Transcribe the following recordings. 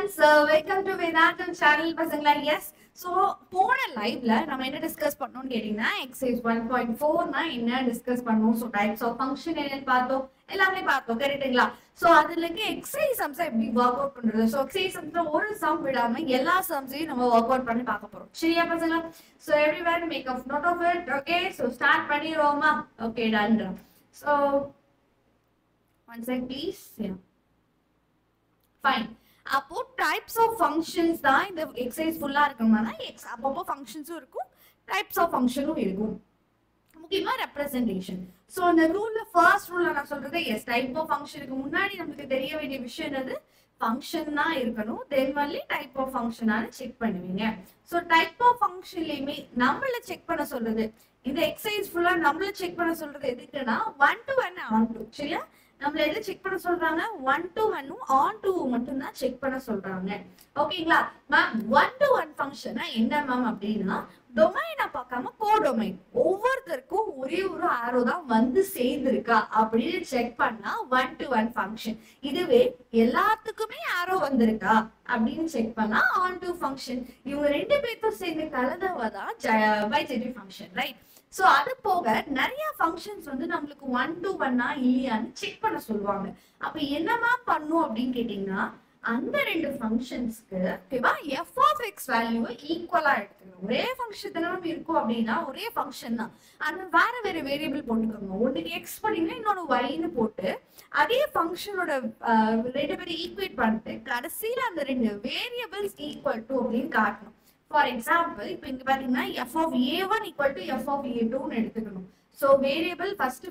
friends, welcome to Vedantam channel. பசங்களா yes so போன லைவ்ல நம்ம என்ன டிஸ்கஸ் பண்ணோம்னு கேட்டீங்கன்னா எக்ஸசைஸ் 1.4 என்ன டிஸ்கஸ் பண்ணோம். ஸோ டைப்ஸ் ஆஃப் ஃபங்க்ஷன் என்னன்னு பார்த்தோம், எல்லாமே பார்த்தோம், கரெக்டுங்களா? ஸோ அதுல இருக்க எக்ஸசைஸ் சம்ஸை எப்படி ஒர்க் அவுட் பண்றது. ஸோ எக்ஸசைஸ் சம்ஸ்ல ஒரு சம் விடாம எல்லா சம்ஸையும் நம்ம ஒர்க் அவுட் பண்ணி பார்க்க போறோம். சரியா பசங்களா? So everywhere make up note of it. Okay, so start பண்ணிடுவோமா? Okay, done. So one second please. Fine. அப்போ டைப்ஸ் ஆஃப் ஃபங்க்ஷன்ஸ் தான் இந்த எக்ஸசைஸ் ஃபுல்லா இருக்கணும்னா அப்பப்போ ஃபங்க்ஷன்ஸும் இருக்கும், டைப்ஸ் ஆஃப் ஃபங்க்ஷனும் இருக்கும். முக்கியமா ரெப்ரசன்டேஷன். ஸோ இந்த ரூல்ல ஃபர்ஸ்ட் ரூல்ல நான் சொல்றது எஸ், டைப் ஆஃப் ஃபங்க்ஷனுக்கு முன்னாடி நமக்கு தெரிய வேண்டிய விஷயம் என்னது, ஃபங்க்ஷன் தான் இருக்கணும். தென் ஒன்லி டைப் ஆஃப் ஃபங்க்ஷனால செக் பண்ணுவீங்க. ஸோ டைப் ஆஃப் ஃபங்க்ஷன்லயுமே நம்மள செக் பண்ண சொல்றது, இந்த எக்ஸசைஸ் ஃபுல்லா நம்மள செக் பண்ண சொல்றது எதுக்குன்னா 1 to 1 on 2. சரியா? நம்மள எது செக் பண்ண சொல்றாங்க, 1 to 1 on 2 மட்டும் தான் செக் பண்ண சொல்றாங்க. ஓகேங்களா மேம்? 1 to 1 ஃபங்க்ஷனா என்ன மேம் அப்படின்னா, டொமைனை பார்க்காம கோடொமைன் ஒவ்வொருத்தருக்கும் ஒரே ஒரு ஆரோ தான் வந்து சேர்ந்துருக்கா அப்படின்னு செக் பண்ணா 1 to 1 ஃபங்க்ஷன். இதுவே எல்லாத்துக்குமே ஆரோ வந்திருக்கா அப்படின்னு செக் பண்ணா on 2 ஃபங்க்ஷன். இவங்க ரெண்டு பேர்த்தும் சேர்ந்து கலந்தவதான் பைஜெக்டிவ் ஃபங்க்ஷன், ரைட்? சோ அது போக நிறைய ஃபங்க்ஷன்ஸ் வந்து நம்மளுக்கு 1 to 1 இல்லையான்னு செக் பண்ண சொல்லுவாங்க. அப்ப என்னமா பண்ணும் அப்படின்னு கேட்டீங்கன்னா, அந்த ரெண்டு ஃபங்க்ஷன்ஸ்க்கு ஓகேவா எஃப் ஆஃப் எக்ஸ் வேல்யூவை ஈக்குவலா எடுத்துக்கணும். ஒரே ஃபங்க்ஷன் தானே இருக்கும் அப்படின்னா ஒரே ஃபங்க்ஷன் தான், ஆனா வேற வேற வேரியபிள் போட்டுக்கோங்க. ஒன்றுக்கு எக்ஸ் பண்ணீங்கன்னா இன்னொன்று ஒய்னு போட்டு அதே ஃபங்க்ஷனோட ரெண்டு பேரும் ஈக்குவேட் பண்ணிட்டு கடைசியில அந்த ரெண்டு வேரியபிள்ஸ் ஈக்குவல் டு அப்படின்னு காட்டணும். ஃபார் எக்ஸாம்பிள் இப்போ இங்க பாத்தீங்கன்னா F of a1 equal to F of a2ன்னு எடுத்துக்கணும். ஸோ வேரியபிள் ஃபர்ஸ்ட்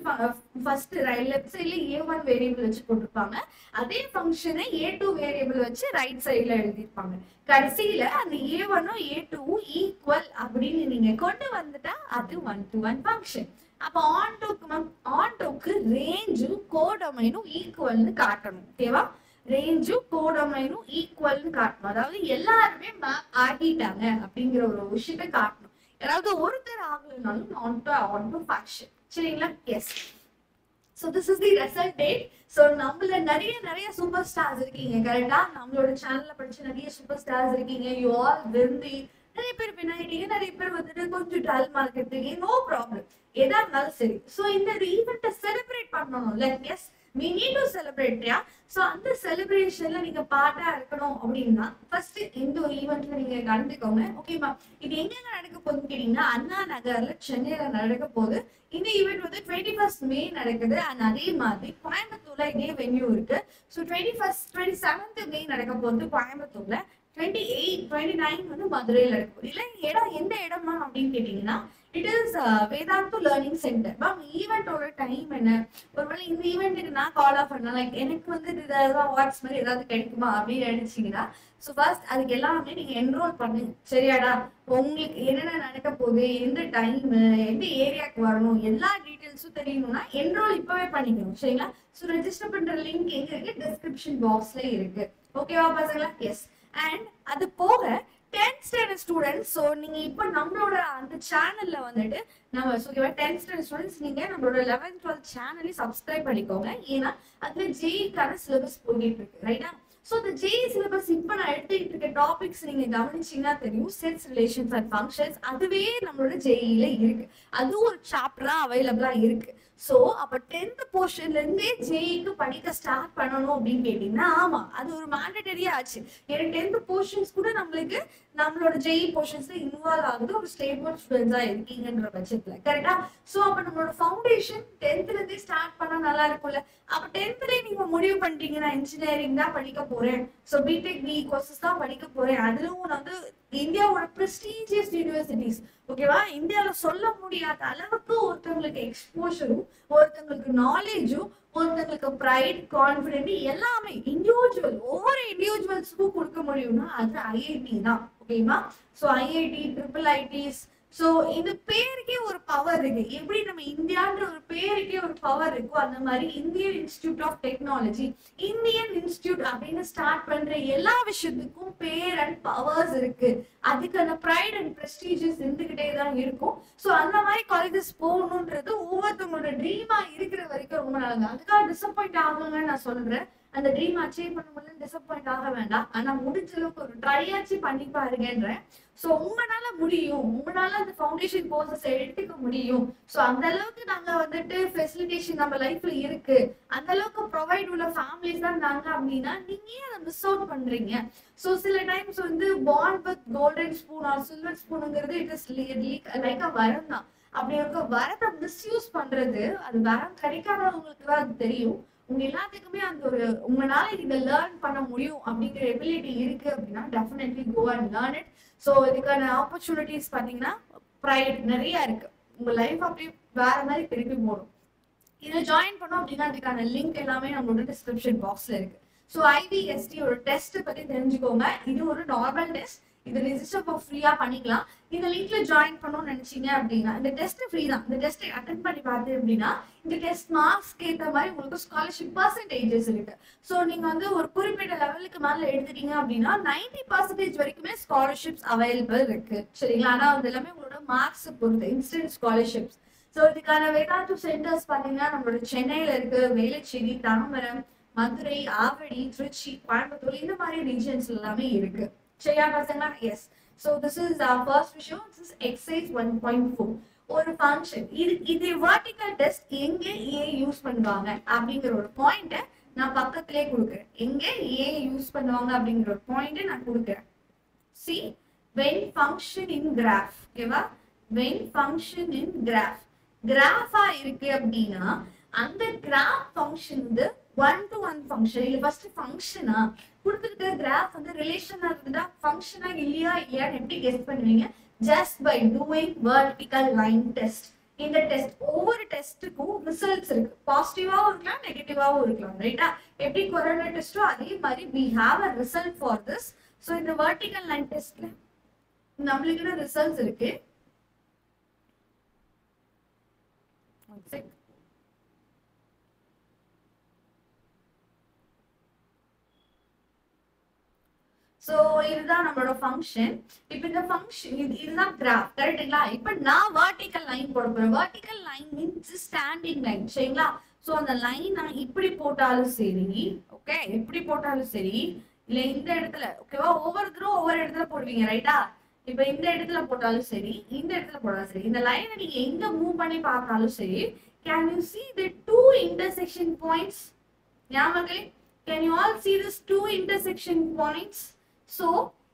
லெஃப்ட் சைட்ல a1 வேரியபிள் வச்சு போட்டிருப்பாங்க, அதே ஃபங்க்ஷனை a2 வேரியபிள் வச்சு ரைட் சைட்ல எழுதிருப்பாங்க. கடைசியில அந்த a1ம் a2ம் ஈக்குவல் அப்படின்னு நீங்க கொண்டு வந்துட்டா அது 1 to 1 ஃபங்க்ஷன். அப்ப ஆன் டூக்கு ரேஞ்சும் கோடொமைனும் ஈக்குவல்னு காட்டணும். ஓகேவா? ரேஞ்சும் கோடொமைனும் ஈக்குவல்னு காட்டணும். அதாவது எல்லாருமே மேப் ஆகிட்டாங்க அப்படிங்கிற ஒரு விஷயத்தை காட்டணும். யாராவது ஒருத்தர் ஆகலனாலும் ஆன் டு ஃபங்க்ஷன். சரிங்களா? Yes. So this is the result date. So நம்மள நிறைய சூப்பர் ஸ்டார்ஸ் இருக்கீங்க, கரெக்டா? நம்மளோட சேனல்ல படிச்ச நிறைய சூப்பர் ஸ்டார்ஸ் இருக்கீங்க. யூ ஆல் விரும்பி நிறைய பேர் பின்னாடிங்க, நிறைய பேர் வந்துட்டு கொஞ்சம் டல் மார்க் எடுத்துக்கீங்க. நோ ப்ராப்ளம், எதா இருந்தாலும் சரி. ஸோ இந்த ஈவெண்ட்டை செலிப்ரேட் பண்ணணும்ல. Yes, we need to celebrate. So அந்த செலிப்ரேஷன்ல நீங்க பார்ட்டா இருக்கணும் அப்படின்னா ஃபர்ஸ்ட் இந்த ஒரு ஈவெண்ட்ல நீங்க கலந்துக்கோங்க. ஓகேவா? இது எங்க நடக்க போகுதுன்னு கேட்டீங்கன்னா அண்ணா நகர்ல சென்னையில நடக்க போகுது. இந்த ஈவெண்ட் வந்து 21st May நடக்குது. அண்ட் அதே மாதிரி கோயம்புத்தூர்ல இதே வென்யூ இருக்கு. ஸோ 27th May நடக்க போகுது கோயம்புத்தூர்ல. 28, 29 வந்து மதுரையில நடக்க போகுது. இல்ல இடம் எந்த இடமா அப்படின்னு கேட்டீங்கன்னா it is Vedanta learning centre. Ma'am ஈவெண்டோட டைம் என்ன? ஒருவேளை இந்த ஈவெண்ட்டுக்கு நான் கால் ஆஃப் பண்ணேன், லைக் எனக்கு வந்து ஏதாவது அவார்ட்ஸ் மாதிரி ஏதாவது கிடைக்குமா அப்படின்னு நினைச்சீங்கன்னா ஸோ ஃபர்ஸ்ட் அதுக்கு எல்லாமே நீங்க என்ரோல் பண்ணுங்க. சரியாடா? உங்களுக்கு என்னென்ன நடக்க போகுது, எந்த டைம், எந்த ஏரியாவுக்கு வரணும், எல்லா டீட்டெயில்ஸும் தெரியணும்னா என்ரோல் இப்பவே பண்ணிக்கணும். சரிங்களா? ஸோ ரெஜிஸ்டர் பண்ற லிங்க் எங்க இருக்கு? டிஸ்கிரிப்ஷன் பாக்ஸ்ல இருக்கு. ஓகேவா பசங்களா? எஸ். அண்ட் அது போக 10th standard ஸ்டூடெண்ட்ஸ், ஸோ நீங்க இப்போ நம்மளோட அந்த சேனல்ல வந்துட்டு நம்ம 10th standard ஸ்டூடெண்ட்ஸ் நீங்க நம்மளோட 11th 12th சேனலையும் சப்ஸ்கிரைப் பண்ணிக்கோங்க. ஏன்னா அதுல ஜேஇக்கான சிலபஸ் போயிட்டு இருக்கு, ரைட்டா? ஸோ இந்த ஜேஇ சிலபஸ் இப்போ நான் எடுத்துக்கிட்டு இருக்க டாபிக்ஸ் நீங்க கவனிச்சீங்கன்னா தெரியும், செட்ஸ், ரிலேஷன்ஸ் அண்ட் ஃபங்க்ஷன்ஸ். அதுவே நம்மளோட ஜேஇல இருக்கு, அது ஒரு சாப்டரா அவைலபிளா இருக்கு. ஸோ அப்ப 10th போர்ஷன்ல இருந்தே ஜேஇக்கு படிக்க ஸ்டார்ட் பண்ணணும் அப்படின்னு கேட்டீங்கன்னா ஆமா, அது ஒரு மேண்டட்டரியா ஆச்சு. ஏன்னா 10th போர்ஷன்ஸ் கூட நம்மளுக்கு நம்மளோட ஜேஇ போர்ஷன்ஸ்ல இன்வால்வ் ஆகுது ஒரு ஸ்டேட் போர்ட் ஸ்டூடெண்ட்ஸா இருக்கீங்கன்ற பட்சத்துல, கரெக்டா? ஸோ அப்ப நம்மளோட ஃபவுண்டேஷன் 10th இருந்தே ஸ்டார்ட் பண்ணா நல்லா இருக்கும்ல. அப்ப 10thலயே நீங்க முடிவு பண்ணிட்டீங்கன்னா இன்ஜினியரிங் தான் படிக்க போறேன், ஸோ பிடெக் பி கோர்சஸ் தான் படிக்க போறேன், அதுவும் நான் வந்து இந்தியாவோட பிரஸ்டீஜியஸ் யூனிவர்சிட்டிஸ், ஓகேவா? இந்தியாவில சொல்ல முடியாத அளவுக்கு ஒருத்தவங்களுக்கு எக்ஸ்போஷரும், ஒருத்தவங்களுக்கு நாலேஜும், ஒருத்தவங்களுக்கு ப்ரைட், கான்ஃபிடென்ட் எல்லாமே இண்டிவிஜுவல் ஒவ்வொரு இண்டிவிஜுவல்ஸுக்கும் கொடுக்க முடியும்னா அது ஐஐடி தான். ஓகேவா? So IIT, triple IDs, so இந்த பேருக்கே ஒரு பவர் இருக்கு. எப்படி நம்ம இந்தியான்ற ஒரு பேருக்கே ஒரு பவர் இருக்கோ அந்த மாதிரி Indian Institute of Technology, Indian Institute அப்படின்னு ஸ்டார்ட் பண்ற எல்லா விஷயத்துக்கும் பேர் அண்ட் பவர்ஸ் இருக்கு. அதுக்கான ப்ரைட் அண்ட் ப்ரெஸ்டீஜஸ் இருந்துகிட்டே தான் இருக்கும். ஸோ அந்த மாதிரி காலேஜஸ் போகணுன்றது ஒவ்வொருத்தவங்களோட ட்ரீமா இருக்கிற வரைக்கும் ரொம்ப நல்லது. அதுக்காக டிசப்பாயிண்ட் ஆகுங்கன்னு நான் சொல்றேன். அந்த ட்ரீம் அச்சீவ் பண்ண முடியல டிசப்பாயிண்ட் ஆக வேண்டாம். ஆனா முடிஞ்ச அளவுக்கு ஒரு ட்ரை ஆச்சு பண்ணி பாருங்கன்றேன். சோ உங்களால முடியும், உங்களால அந்த ஃபவுண்டேஷன் கோர்சஸ் எடுத்துக்க முடியும். சோ அந்த அளவுக்கு நாங்க வந்துட்டு ஃபெசிலிட்டேஷன் நம்ம லைஃப்ல இருக்கு, அந்த அளவுக்கு ப்ரொவைட் உள்ள ஃபேமிலிஸ் தான் நாங்க அப்படின்னா நீங்க ஏன் அதை மிஸ் அவுட் பண்றீங்க? சோ சில டைம்ஸ் வந்து born with golden spoon or silver spoonங்கிறது இட் இஸ் லைக் அ வரம் தான். அப்படி இருக்க வரத்தை மிஸ்யூஸ் பண்றது, அது வரம் கிடைக்காதவங்களுக்கு தான் அது தெரியும். உங்க எல்லாத்துக்குமே அந்த ஒரு உங்களால இதை லேர்ன் பண்ண முடியும் அப்படிங்கிற எபிலிட்டி இருக்கு அப்படின்னா definitely go and learn it. So இதுக்கான ஆப்பர்ச்சுனிட்டிஸ் பார்த்தீங்கன்னா ப்ரைட் நிறைய இருக்கு. உங்க லைஃப் அப்படியே வேற மாதிரி திருப்பி போடும். இதை ஜாயின் பண்ணோம் அப்படின்னா அதுக்கான லிங்க் எல்லாமே நம்மளோட டிஸ்கிரிப்ஷன் பாக்ஸ்ல இருக்கு. ஸோ IVST ஒரு டெஸ்ட் பத்தி தெரிஞ்சுக்கோங்க. இது ஒரு நார்மல் டெஸ்ட். இது ரிஜிஸ்டர் ஃபார் ஃப்ரீயா பண்ணிக்கலாம். இந்த லிங்க்ல ஜாயின் பண்ணணும்னு நினைச்சீங்க அப்படின்னா இந்த டெஸ்ட் ஃப்ரீ தான். இந்த டெஸ்ட் அட்டென்ட் பண்ணி பார்த்து அப்படின்னா இந்த டெஸ்ட் மார்க்ஸ்க்கு ஏற்ற மாதிரி உங்களுக்கு ஸ்காலர்ஷிப் பர்சன்டேஜஸ் இருக்கு. ஸோ நீங்க வந்து ஒரு குறிப்பிட்ட லெவலுக்கு மேல எடுத்துட்டீங்க அப்படின்னா 90% வரைக்குமே ஸ்காலர்ஷிப்ஸ் அவைலபிள் இருக்கு. சரிங்களா? ஆனா அது எல்லாமே உங்களோட மார்க்ஸ் பொறுத்து இன்ஸ்டன்ட் ஸ்காலர்ஷிப்ஸ். ஸோ இதுக்கான வேதாந்து சென்டர்ஸ் பாத்தீங்கன்னா நம்மளோட சென்னையில இருக்கு, வேளச்சேரி, தாம்பரம், மதுரை, ஆவடி, திருச்சி, கோயம்புத்தூர் இந்த மாதிரி ரீஜன்ஸ் எல்லாமே இருக்கு. சரியா பசங்களா? Yes. So this is first விஷயம். This is exercise 1.4. ஒரு ஃபங்க்ஷன் இது வெர்டிகல் டெஸ்ட் எங்க ஏ யூஸ் பண்ணுவாங்க அப்படிங்கிற ஒரு பாயிண்ட நான் பக்கத்திலே கொடுக்குறேன். எங்க ஏ யூஸ் பண்ணுவாங்க அப்படிங்கிற ஒரு பாயிண்ட் நான் கொடுக்குறேன். C when function in graph. ஓகேவா? when function in graph கிராஃபா இருக்கு அப்படின்னா அந்த கிராஃப் ஃபங்க்ஷன் வந்து 1-to-1 ஃபங்க்ஷன் இல்ல ஃபர்ஸ்ட் ஃபங்க்ஷனா கொடுத்துருக்க கிராஃப் வந்து ரிலேஷனா இருந்தா ஃபங்க்ஷனா இல்லையா இல்லையான்னு எப்படி கெஸ் பண்ணுவீங்க? Just by doing vertical line test. இந்த டெஸ்ட் ஒவ்வொரு டெஸ்ட்டுக்கும் ரிசல்ட்ஸ் இருக்கு. பாசிட்டிவாவும் இருக்கலாம், நெகட்டிவாவும் இருக்கலாம். ரைட்டா? எப்படி கொரோனா டெஸ்டோ அதே மாதிரி we have a result for this. So இந்த வெர்டிகல் லைன் டெஸ்ட்ல நம்மளுக்கு ரிசல்ட்ஸ் இருக்கு. சோ இதுதான் நம்மளோட ஃபங்க்ஷன். இப்போ இந்த ஃபங்க்ஷன் இதுதான் கிராஃப். கரெக்ட்டுங்களா? இப்போ நான் வெர்டிகல் லைன் போட போறேன். Vertical line means standing line. சரிங்களா? சோ அந்த லைன் நான் இப்படி போட்டாலும் சரி, ஓகே, இப்படி போட்டாலும் சரி, இல்ல இந்த இடத்துல, ஓகேவா? ஒவ்வொருத்தரும் ஒவ்வொரு இடத்துல போடுவீங்க. ரைட்டா? இப்போ இந்த இடத்துல போட்டாலும் சரி, இந்த இடத்துல போட்டாலும் சரி, இந்த லைனை நீங்க எங்க மூவ் பண்ணி பார்த்தாலும் சரி, can you see the two intersection points? ஞாபகம்? can you all see this two intersection points? so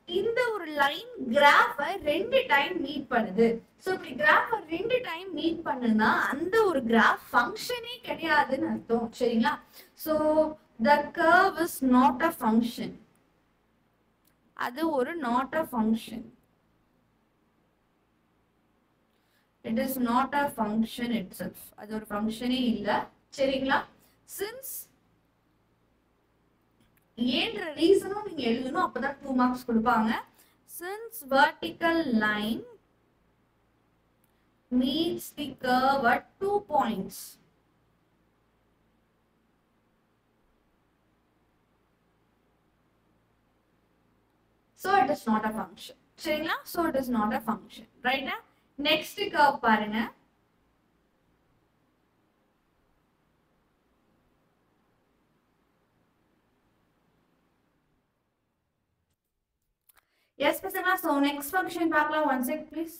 இந்த ஒரு லைன் கிராஃப 2 டைம் மீட் பண்ணுது. சோ இப்படி கிராஃப 2 டைம் மீட் பண்ணுனா அந்த ஒரு கிராஃப் ஃபங்க்ஷனே கிடையாதுன்னு அர்த்தம். சரிங்களா? So the curve is not a function. அது ஒரு not a function. it is not a function itself. அது ஒரு ஃபங்க்ஷனே இல்ல. சரிங்களா? since ஏன்ற ரீசனும் நீங்க எழுதணும். அப்பதான் 2 மார்க்ஸ் கொடுப்பாங்க. since vertical line meets the curve at 2 points. so it is not a function. சரிங்களா? so it is not a function. right? next curve பாருங்க. yes pasama. so next function பார்க்கலாம். one sec please.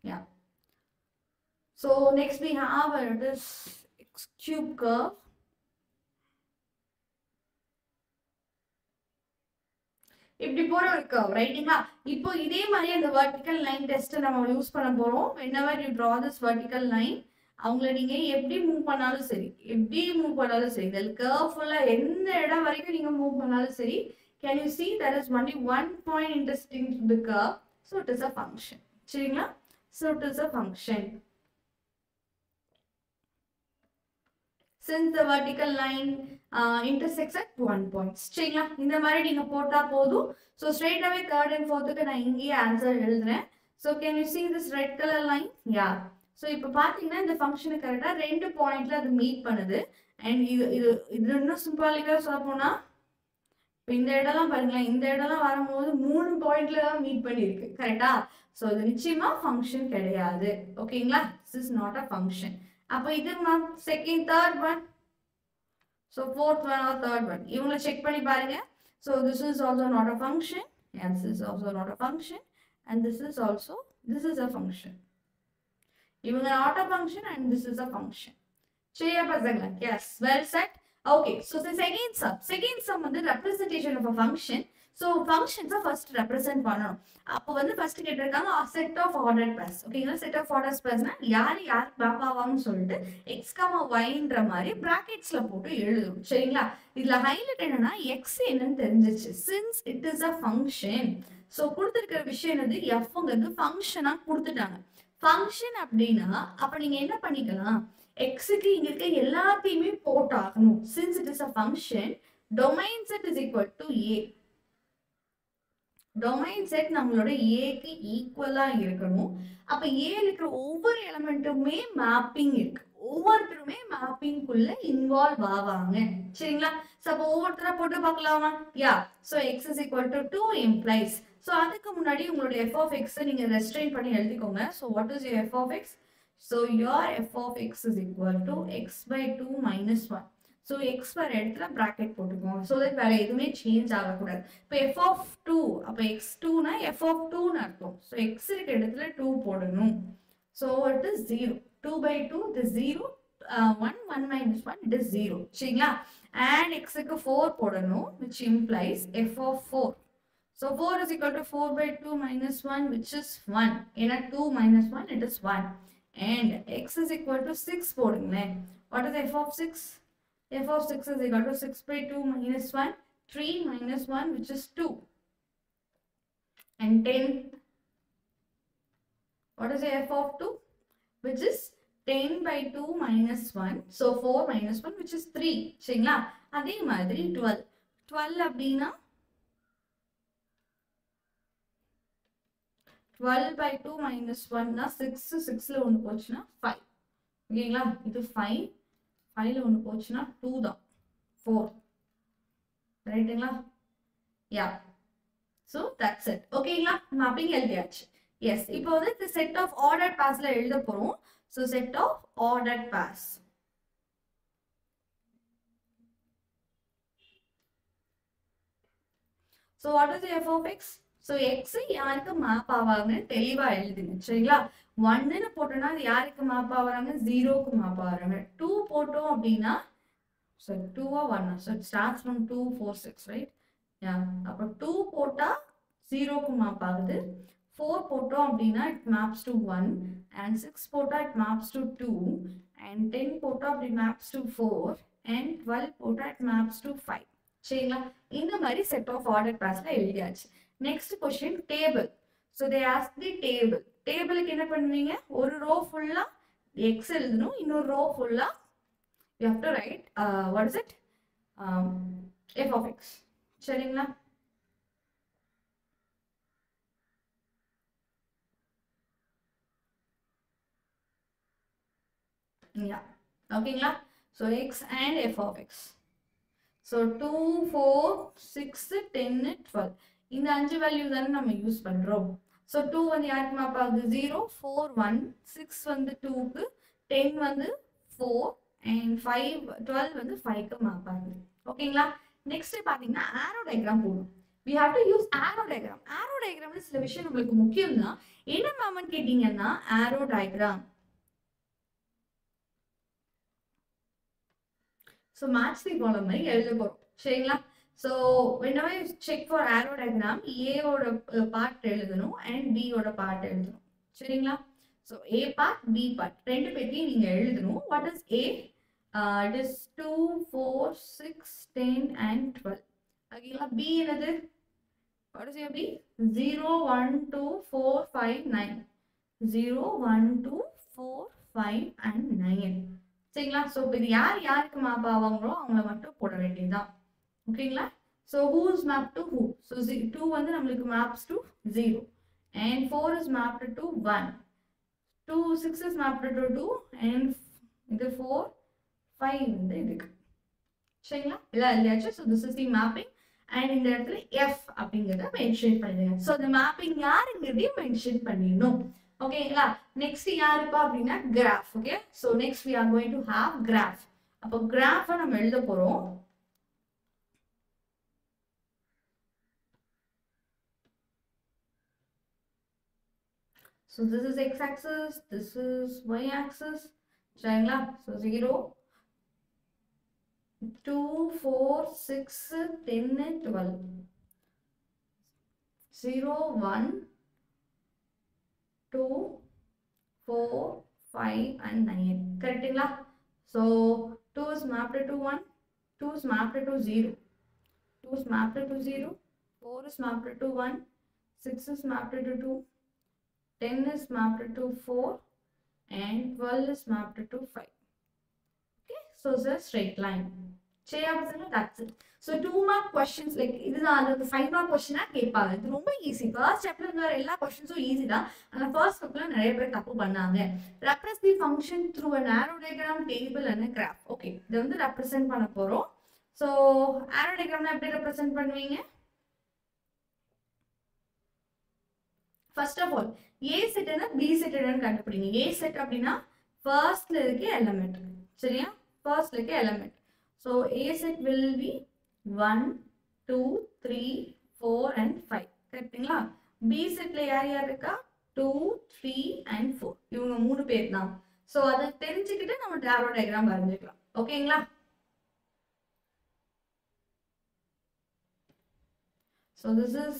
yeah, so next we have this x cube curve. இப்படி போற ஒரு curve. ரைட்டுங்களா? இப்போ இதே மாதிரி அந்த வெர்டிகல் லைன் டெஸ்ட் நம்ம யூஸ் பண்ண போறோம். whenever you draw this vertical line, அவங்கள நீங்க எப்படி மூவ் பண்ணாலும் சரி, எப்படி மூவ் பண்ணாலும் சரி, இந்த கர்வ் ஃபுல்லா எந்த இடம் வரைக்கும் நீங்க மூவ் பண்ணாலும் சரி, can you see there is only one point intersecting the curve, so it is a function. சரிங்களா? so it is a function since the vertical line intersects at 1 point. சரிங்களா? இந்த மாதிரி நீங்க போட்டா போதும். so straight away third and fourth க்கு நான் இங்கேயே ஆன்சர் எழுதுறேன். so can you see this red color line? yeah. so இப்போ பாத்தீங்கன்னா இந்த ஃபங்க்ஷன் கரெக்ட்டா 2 பாயிண்ட்ல அது மீட் பண்ணுது. and இது இன்னும் சிம்பாலிக்கா சொல்ல போனா இந்த இடம்லாம் பாருங்களேன், இந்த இடம்லாம் வரும்போது 3 பாயிண்ட்ல தான் மீட் பண்ணிருக்கு. கரெக்டா? சோ இது நிச்சயமா ஃபங்க்ஷன் கிடையாது. ஓகேங்களா? this is not a function. அப்ப இது second third one. So fourth one or third one. இவங்கள செக் பண்ணி பாருங்க. So this is also not a function. And this is also not a function. And this is a function. இவங்க not a function and this is a function. சரியா பசங்களா? Yes, well said. Okay, so the second sum வந்து representation of a function. So functions first represent பண்ணணும். அப்போ வந்து first கேட்டிருக்காங்க set of ordered pairs. ஓகேங்களா? set of ordered pairsனா யார் map ஆவாங்கன்னு சொல்லிட்டு x, yன்ற மாதிரி bracketsல போட்டு எழுதும். சரிங்களா? இதுல ஹைலைட் என்னன்னா x என்னன்னு தெரிஞ்சிச்சு. Since it is a function. So கொடுத்திருக்கிற விஷயம் என்னது fங்கிறது ஃபங்க்ஷனா கொடுத்துட்டாங்க. ஃபங்க்ஷன் அப்படின்னா அப்ப நீங்க என்ன பண்ணிக்கலாம்? x-க்கு இங்க இருக்க எல்லாத்தையுமே போட்டாகணும். Since it is a function, domain set is equal to a. domain set நம்மளோட a-க்கு ஈக்குவலா இருக்கணும். அப்ப a இருக்கிற ஒவ்வொரு எலிமெண்ட்டுமே மேப்பிங் இருக்கு. ஒவ்வொருத்தருமே மேப்பிங் குள்ள இன்வால்வ் ஆவாங்க. சரிங்களா? சோ ஒவ்வொருத்தரா போட்டு பார்க்கலாமா? Yeah. So x is equal to 2 implies. So அதுக்கு முன்னாடி உங்களோட f of x நீங்க ரெஸ்ட்ரெயின் பண்ணி எழுதிக்கோங்க. So what is your f of x? So your f of x is equal to x by 2 minus 1. So x வர இடத்துல bracket போட்டுக்கோங்க. So that வேற எதுவுமே சேஞ்ச் ஆகக்கூடாது. இப்போ f of 2 அப்போ x2 னா f of 2 னு அர்த்தம். So x இருக்க இடத்துல 2 போடணும். So it is 0. 2 by 2 it is 0. 1 minus 1 it is 0. சரிங்களா? And x க்கு 4 போடணும், which implies f of 4. So 4 is equal to 4 by 2 minus 1, which is 1. ஏன்னா 2 minus 1 it is 1. And x is equal to 6 போடுங்களேன். What is f of 6? f of 6 is equal to 6 by 2 minus 1, 3 minus 1, which is 2. And 10. What is the f of 2? Which is 10 by 2 minus 1. So 4 minus 1, which is 3. சரிங்களா? அதே மாதிரி 12. 12 அப்படின்னா 12 by 2 minus 1 னா 6, 6ல ஒன்று போச்சுன்னா 5. ஓகேங்களா? இது 5, 5ல ஒன்று போச்சுன்னா 2 தான், 4. ரைட்டுங்களா? யா. So that's it. ஓகேங்களா? மேப்பிங் எழுதியாச்சு. எஸ், இப்போ வந்து இந்த செட் ஆஃப் ஆர்டர்ட் பேர்ஸ்ல எழுத போறோம். So set of ordered pairs. So what is the f of x? So x யாருக்கு மேப் ஆவாங்கன்னு தெளிவா எழுதுங்க. சரிங்களா? 1 ன்னு போட்டோம்னா அது யாருக்கு மேப் ஆவறாங்க? 0க்கு மேப் ஆவறாங்க. 2 போட்டோம் அப்படின்னா so 2 or 1. So it starts from 2, 4, 6, right? Yeah. அப்ப 2 போட்டா 0க்கு மேப் ஆகுது. 4 போட்டோம் அப்படின்னா it maps to 1, and 6 போட்டா it maps to 2, and 10 போட்டா அப்படி maps to 4, and 12 போட்டா it maps to 5. சரிங்களா? இந்த மாதிரி செட் ஆஃப் ஆர்டர் பேர்ஸ்ல எழுதியாச்சு. Next question table. So they ask the table. டேபிளுக்கு என்ன பண்ணுவீங்க? ஒரு ரோ ஃபுல்லா x எழுதணும், இன்னொரு ரோ ஃபுல்லா you have to write what is it? f of x. சரிங்களா? Yeah. ஓகேங்களா? So x and f of x. So 2, 4, 6, 10, 12. இந்த 5 வேல்யூ தானே நம்ம யூஸ் பண்றோம். So 2 வந்து யாருக்கு மேப் ஆகுது? 0, 4, 1, 6 வந்து 2க்கு, 10 வந்து 4, and 5, 12 வந்து 5க்கு மேப் ஆகுது. ஓகேங்களா? நெக்ஸ்ட் பாத்தீங்கன்னா ஆரோ டயக்ராம் போடணும். We have to use arrow diagram. Arrow diagram சில விஷயம் உங்களுக்கு முக்கியம் தான். என்ன மேம்னு கேட்டீங்கன்னா arrow diagram. So match the column மாதிரி எழுத போறோம். சரிங்களா? So whenever you check for arrow diagram, A ஓட part எழுதணும் and B ஓட part எழுதணும். சரிங்களா? So A part, B part ரெண்டு பேத்தையும் நீங்க எழுதணும். What is A? It is 2, 4, 6, 10 and 12. ஓகேங்களா? B என்னது? What is your B? 0, 1, 2, 4, 5, 9. 0, 1, 2, 4, 5 and 9. சரிங்களா? So இது யாருக்கு மேப் ஆவாங்களோ அவங்கள மட்டும் போட வேண்டியதுதான். ஓகேங்களா? So who is mapped to who? So 2 வந்து நம்மளுக்கு maps to 0, and 4 is mapped to 1. 6 is mapped to 2, and இது 4, 5 வந்து இதுக்கு. சரிங்களா? இதெல்லாம் எழுதியாச்சு. So this is the mapping, and இந்த இடத்துல F அப்படிங்கறத மென்ஷன் பண்ணிடுங்க. So the mapping யாருங்கிறதையும் மென்ஷன் பண்ணிடணும். ஓகேங்களா? நெக்ஸ்ட் யாருப்பா அப்படின்னா graph. Okay, so next we are going to have graph. அப்போ கிராஃபை நம்ம எழுத போறோம். So this is x-axis, this is y-axis. சரிங்களா? So 0, 2, 4, 6, 10, 12. 0, 1, 2, 4, 5 and 9. Correctங்களா? So 2 is mapped to 1, 2 is mapped to 0, 2 is mapped to 0, 4 is mapped to 1, 6 is mapped to 2, 10 is mapped to 4 and 12 is mapped to 5. Okay, so it's a straight line. That's it. So 2 mark questions like this is 5 mark question கேட்பாங்க. இது ரொம்ப easy. First சாப்டர்ல இருக்கிற எல்லா क्वेश्चंसुம் easy தான். ஆனா first பேப்பர்ல நிறைய பேர் தப்பு பண்ணாங்க. Represent the function through an arrow diagram, table and a graph. Okay, இத வந்து ரெப்ரசன்ட் பண்ண போறோம். So arrow diagramல எப்படி ரெப்ரசன்ட் பண்ணுவீங்க? First of all, A set and B set and கண்டுபிடிங்க. A set அப்படினா firstல இருக்க element. சரியா? Firstல இருக்க element. So A set will be 1, 2, 3, 4 and 5. கரெக்ட்டுங்களா? B setல யார் யார் இருக்கா? 2, 3 and 4. இவங்க மூணு பேர் தான். So அத தெரிஞ்சுக்கிட்டு நம்ம arrow diagram வரைஞ்சிக்கலாம். ஓகேங்களா? So this is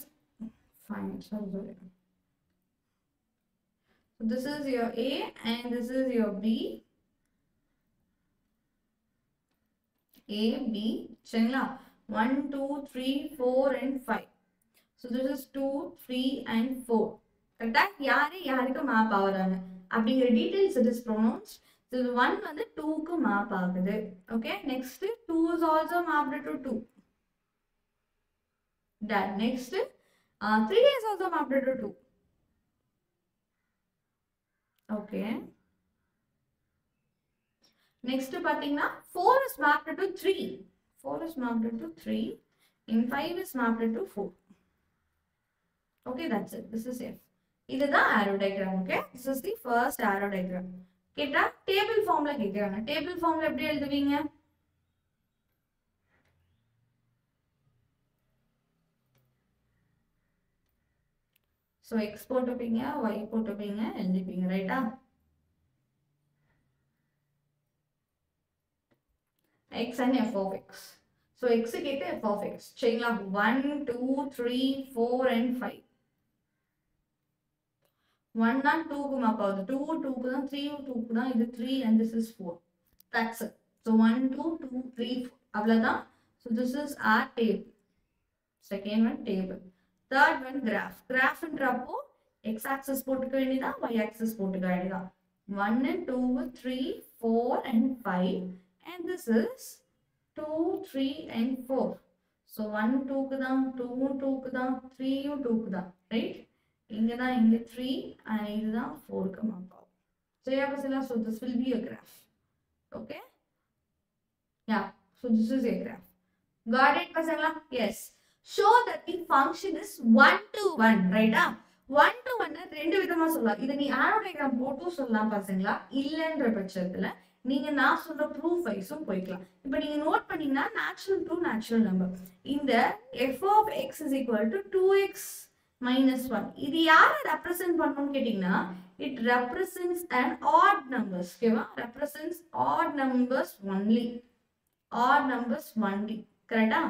fine. Sorry. So this is your A and this is your B. A, B, சரிங்களா? 1, 2, 3, 4 and 5. So this is 2, 3 and 4. கரெக்டா? யாருக்கு மேப் ஆகுறாங்க அப்படிங்கிற details it is pronounced. So 1 வந்து 2க்கு மேப் ஆகுது. Okay, next 2 is also mapped to 2. That next 3 is also mapped to 2. Okay. Next பாத்தீங்கன்னா 4 is mapped to 3. 4 is mapped to 3 and 5 is mapped to 4. Okay, that's it. This is F. இதுதான் arrow diagram. Okay, this is the first arrow diagram. கேட்டா table ஃபார்ம்ல கேக்குறாங்க. Table ஃபார்ம்ல எப்படி எழுதுவீங்க? So x போட்டுப்பீங்க, y போட்டுப்பீங்க, எழுதிப்பீங்க, ரைட்டா? x and f of x. So x கேட்டு f of x. சரிங்களா? 1, 2, 3, 4 and 5. 1 தான் 2க்கு மேப் ஆகுது. 2 2க்கு தான், 3 2க்கு தான், இது 3 and this is 4. That's it. So 1, 2, 2, 3, 4. அவ்வளவுதான். So this is our table. Second one table. Third one graph. Graph என்றப்போ x axis போட்டுக்க வேண்டியதா, y axis போட்டுக்க வேண்டியதா. 1 and 2, 3, 4 and 5. And this is 2, 3 and 4. So 1 2க்கு தான், 2 2க்கு தான், 3 2க்கு தான், right? இங்க தான் இங்க 3 and இதுதான் 4க்கு மேப் ஆகும். சரியா பசங்களா? So this will be a graph. Okay? Yeah. So this is a graph. Got it பசங்களா? Yes. Show that the function is 1 to 1, right? 1 to 1 ரெண்டு விதமா சொல்லலாம். இத நீ arrow diagram போட்டு சொல்லலாம் பசங்களா. இல்லன்ற பட்சத்துல நீங்க நான் சொல்ற proof வைஸும் போய்க்கலாம். இப்போ நீங்க நோட் பண்ணீங்கன்னா natural to natural number. இந்த f of x is equal to 2x minus 1. இது யாரை ரெப்ரசன்ட் பண்ணணும்னு கேட்டீங்கன்னா it represents an odd numbers. ஓகேவா? represents odd numbers only. odd numbers only. கரெக்ட்டா?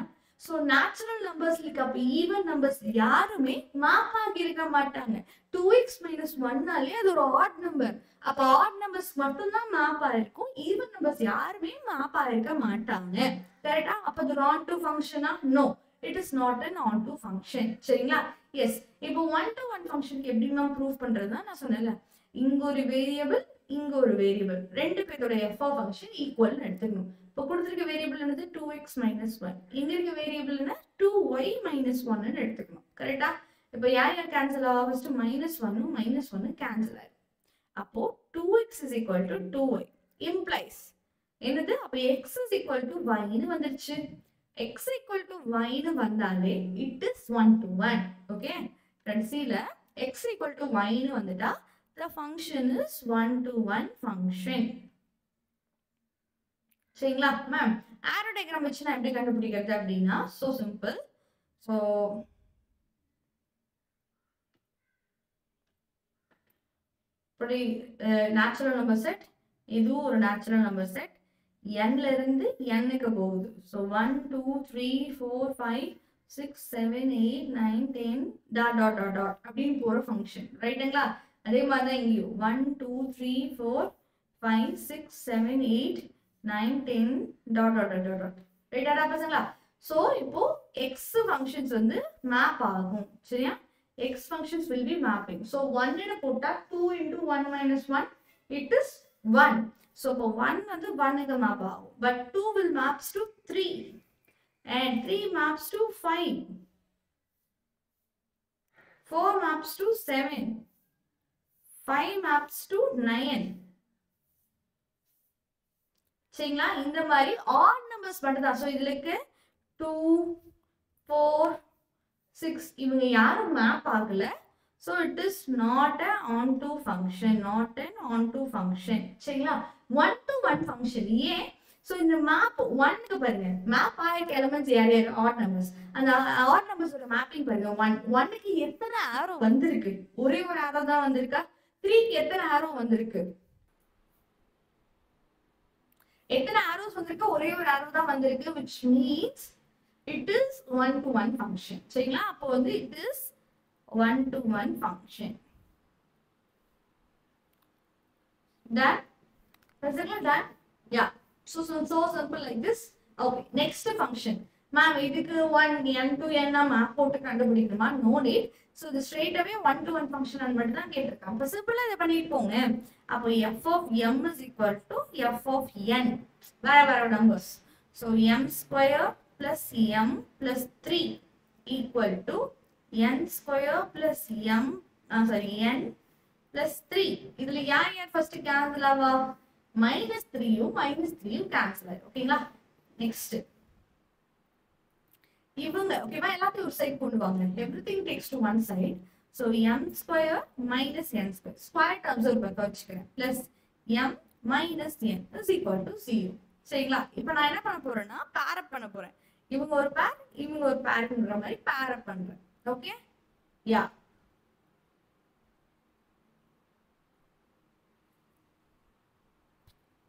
So natural numbers like அப்ப even numbers யாருமே map ஆகி இருக்க மாட்டாங்க. 2x minus 1 நாலே அது ஒரு odd number. அப்ப odd numbers மட்டும் தான் மேப் ஆயிருக்கும். even numbers யாருமே மேப் ஆயிருக்க மாட்டாங்க. கரெக்ட்டா? அப்ப அது ஒரு onto function ah? No, it is not an onto function. சரிங்களா? Yes. இப்போ 1 to 1 function எப்படி மேம் ப்ரூவ் பண்றதுன்னா நான் சொன்னேன்ல, இங்க ஒரு வேரியபிள், இங்க ஒரு வேரியபிள், ரெண்டு பேரோட f of function ஈக்குவல்னு எடுத்துக்கணும். இப்போ கொடுத்திருக்க வேரியபிள் என்னது 2x minus 1. இங்க இருக்க வேரியபிள் என்ன 2y minus 1 ன்னு எடுத்துக்கணும். கரெக்ட்டா? இப்போ யார் யார் கேன்சல் ஆகும்? ஃபர்ஸ்ட் -1 -1 கேன்சல் ஆகும். அப்போ 2x is equal to 2y implies என்னது? அப்ப x is equal to y ன்னு வந்துருச்சு. x equal to y ன்னு வந்தாலே it is 1 to 1. ஓகே? கடைசில x equal to y ன்னு வந்துட்டா the function is 1 to 1 function. சரிங்களா மேம்? ஆரோ டயக்ராம் வச்சு நான் எப்படி கண்டுபிடிக்கிறது அப்படின்னா சோ சிம்பிள். ஸோ இப்படி நேச்சுரல் நம்பர் செட், இதுவும் ஒரு நேச்சுரல் நம்பர் செட், nல இருந்து nக்கு போகுது. So 1 2 3 4 5 6 7 8 9 10 dot dot dot dot அப்படின்னு போற ஃபங்க்ஷன் ரைட்டுங்களா? அதே மாதிரி தான் இங்கேயும் 1 2 3 4 5 6 7 8 9 10 டாட் டாட் டாட் டாட் ரைட்டாடா பசங்களா? ஸோ இப்போ எக்ஸ் ஃபங்க்ஷன்ஸ் வந்து மேப் ஆகும் சரியா? X functions will be mapping. So 1 in a put 2 into 1 minus 1, it is 1. So for 1 வந்து 1 க்கு map ஆகும். But 2 will maps to 3. And 3 maps to 5. 4 maps to 7. 5 maps to 9. சரிங்களா? இந்த மாதிரி odd numbers மட்டும்தான். So இதுலக்கு 2, 4, 6 இவங்க யாரும் மேப் ஆகல. So it is not an onto function, not an onto function. சரிங்களா? 1 to 1 function. ஏன்? So இந்த மேப் 1க்கு பாருங்க. மேப் ஆயிருக்க எலிமெண்ட்ஸ் யார் யார்? odd numbers. அந்த odd numbers ஓட மேப்பிங் பாருங்க. 1க்கு எத்தனை ஆரோ வந்திருக்கு? ஒரே ஒரு ஆரோ தான் வந்திருக்கா? 3க்கு எத்தனை ஆரோ வந்திருக்கு? எத்தனை ஆரோஸ் வந்திருக்கு? ஒரே ஒரு ஆரோ தான் வந்திருக்கு, which means it is 1 to 1 function. சரிங்களா? அப்போ வந்து it is 1 to 1 function. Done? Presently done? Yeah. So simple like this. Okay. Next function. Ma'am, இதுக்கு 1 n to n map போட்டு கண்டுபிடிக்கணுமா? No need. So the straight away 1 to 1 function மட்டும் தான் கேட்டிருக்காங்க. அப்ப சிம்பிளா இதை பண்ணிட்டு போங்க. அப்போ f of m is equal to f of n. வேற numbers. So m square plus m plus 3 equal to n square plus n plus 3. இதுல யார் first cancel ஆவா? minus 3யும் cancel ஆயிடும். ஓகேங்களா? நெக்ஸ்ட் இவங்க ஓகேவா? எல்லாத்தையும் ஒரு சைடு கொண்டு வாங்க. everything takes to one side. So m square minus n square square terms ஒரு பக்கம் வச்சுக்கிறேன் plus m minus n is equal to 0. சரிங்களா? இப்போ நான் என்ன பண்ண போறேன்னா pair up பண்ண போறேன். இவங்க ஒரு பேர் இவங்க ஒரு பேர்ன்ற மாதிரி பேர் அப் பண்றேன். ஓகே? யா.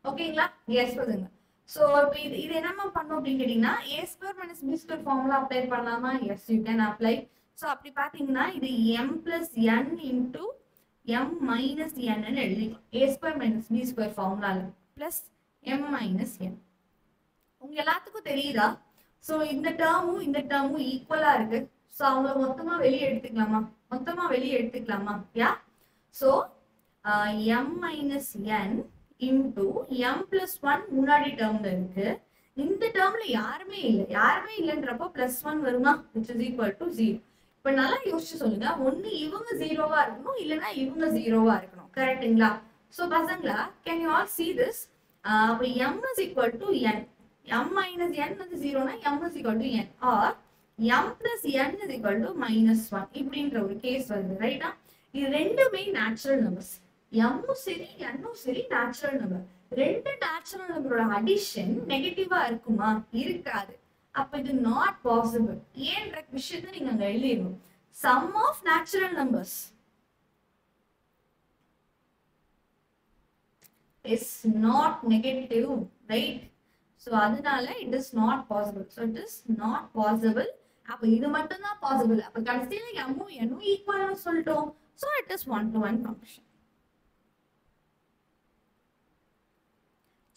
ஓகேங்களா? எஸ் சொல்லுங்க. சோ இப்போ இது என்னமா பண்ணோம் அப்படினு கேட்டிங்கனா a² - b² ஃபார்முலா அப்ளை பண்ணலாமா? Yes you can apply. So அப்படி பாத்தீங்கன்னா இது m + n * m - n ன்னு எழுதிக்கலாம். a² - b² ஃபார்முலால plus m - n. உங்க எல்லாத்துக்கும் தெரியுதா? சோ இந்த டேர்மும் ஈக்குவலா இருக்கு. சோ அவங்க மொத்தமா வெளிய எடுத்துக்கலாமா? Yeah. So m - n into m plus 1 முன்னாடி டேர்ம்ல இருக்கு. இந்த டேர்ம்ல யாருமே இல்லன்றப்போ +1 வருமா? which is equal to 0. இப்ப நல்லா யோசிச்சு சொல்லுங்க. ஒண்ணு இவங்க 0வா இருக்கணும், இல்லனா இவங்க 0வா இருக்கணும். கரெக்ட்டுங்களா? சோ பசங்களா, can you all see this? அப்ப m is equal to n. m minus n வந்து 0 னா m is equal to n or m plus n is equal to -1 இப்படின்ற ஒரு கேஸ் வருது. ரைட்டா? இது ரெண்டுமே நேச்சுரல் நம்பர்ஸ். m சரி n சரி நேச்சுரல் நம்பர். ரெண்டு நேச்சுரல் நம்பரோட அடிஷன் நெகட்டிவா இருக்குமா? இருக்காது. அப்ப இது நாட் பாசிபிள். ஏன்ற விஷயத்தை நீங்க அங்க எழுதிடணும். sum of natural numbers is not negative, right? So அதனால it is not possible. So it is not possible. அப்ப இது மட்டும் தான் பாசிபிள். அப்ப கடைசியில m உம் n உம் ஈக்குவல்னு சொல்லிட்டோம். So it is 1 to 1 function.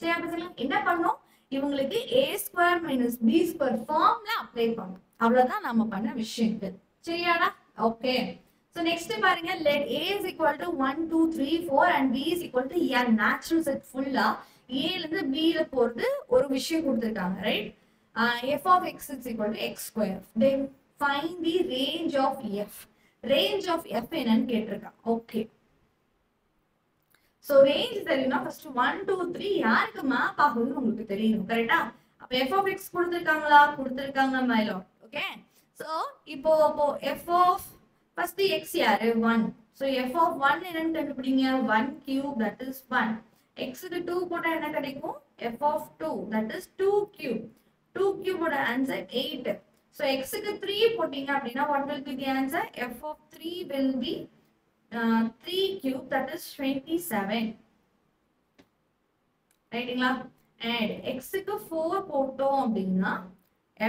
சரி அப்ப என்ன பண்ணோம்? இவங்களுக்கு a² - b² ஃபார்ம்ல அப்ளை பண்ணோம். அவ்வளவுதான் நாம பண்ண விஷயங்கள். சரியாடா? ஓகே. So next பாருங்க, let a is equal to 1 2 3 4 and b is equal to n. natural set ஃபுல்லா a ல இருந்து b ல போறது ஒரு விஷயம் கொடுத்திருக்காங்க, right? f of x is equal to x². Then find the range of f. range of f என்னன்னு கேட்டிருக்காங்க. ஓகே. So range தெரியும்னா first 1 2 3 யாருக்கு மேப் ஆகுதுன்னு உங்களுக்கு தெரியணும். கரெக்ட்டா? அப்ப f of x கொடுத்திருக்காங்க my lord. ஓகே? So இப்போ f of first x யாரு? 1. So f of 1 என்னன்னு கண்டுபிடிங்க. 1 cube that is 1. x க்கு 2 போட்டா என்ன கிடைக்கும்? f of 2 that is 2 cube. 2 cube ஓட answer 8. So x க்கு 3 போட்டீங்க அப்படின்னா what will be the answer? f of 3 will be 3 cube that is 27. ரைட்டுங்களா? and x க்கு 4 போட்டோம் அப்படின்னா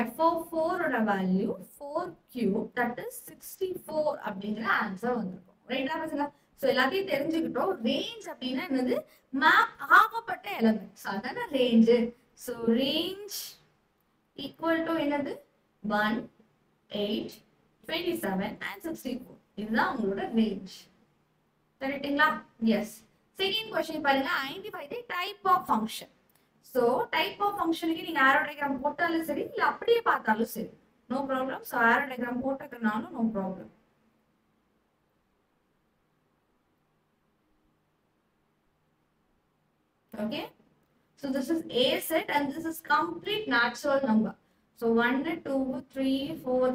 f of 4 ஓட வேல்யூ 4 cube that is 64 அப்படிங்கிற ஆன்சர் வந்திருக்கும். ரைட்டா பசங்க? சோ எல்லாத்தையும் தெரிஞ்சுக்கிட்டோம். ரேஞ்ச் அப்படின்னா என்னது? மேப் ஆகப்பட்ட எலிமெண்ட்ஸ் அதான range. So range equal to என்னது? 1 8 27 and 64. இதுதான் உங்களோட ரேஞ்ச். சரிங்களா? எஸ். செகண்ட் क्वेश्चन பாருங்க. Identify the type of function. So type of ஃபங்க்ஷனுக்கு நீங்க ஆரோ டயகிராம் போட்டாலும் சரி இல்ல அப்படியே பார்த்தாலும் சரி no problem. So arrow diagram போட்டக்கனாலும் no problem. Okay, so this is A set and this is complete natural number. So 1 2 3 4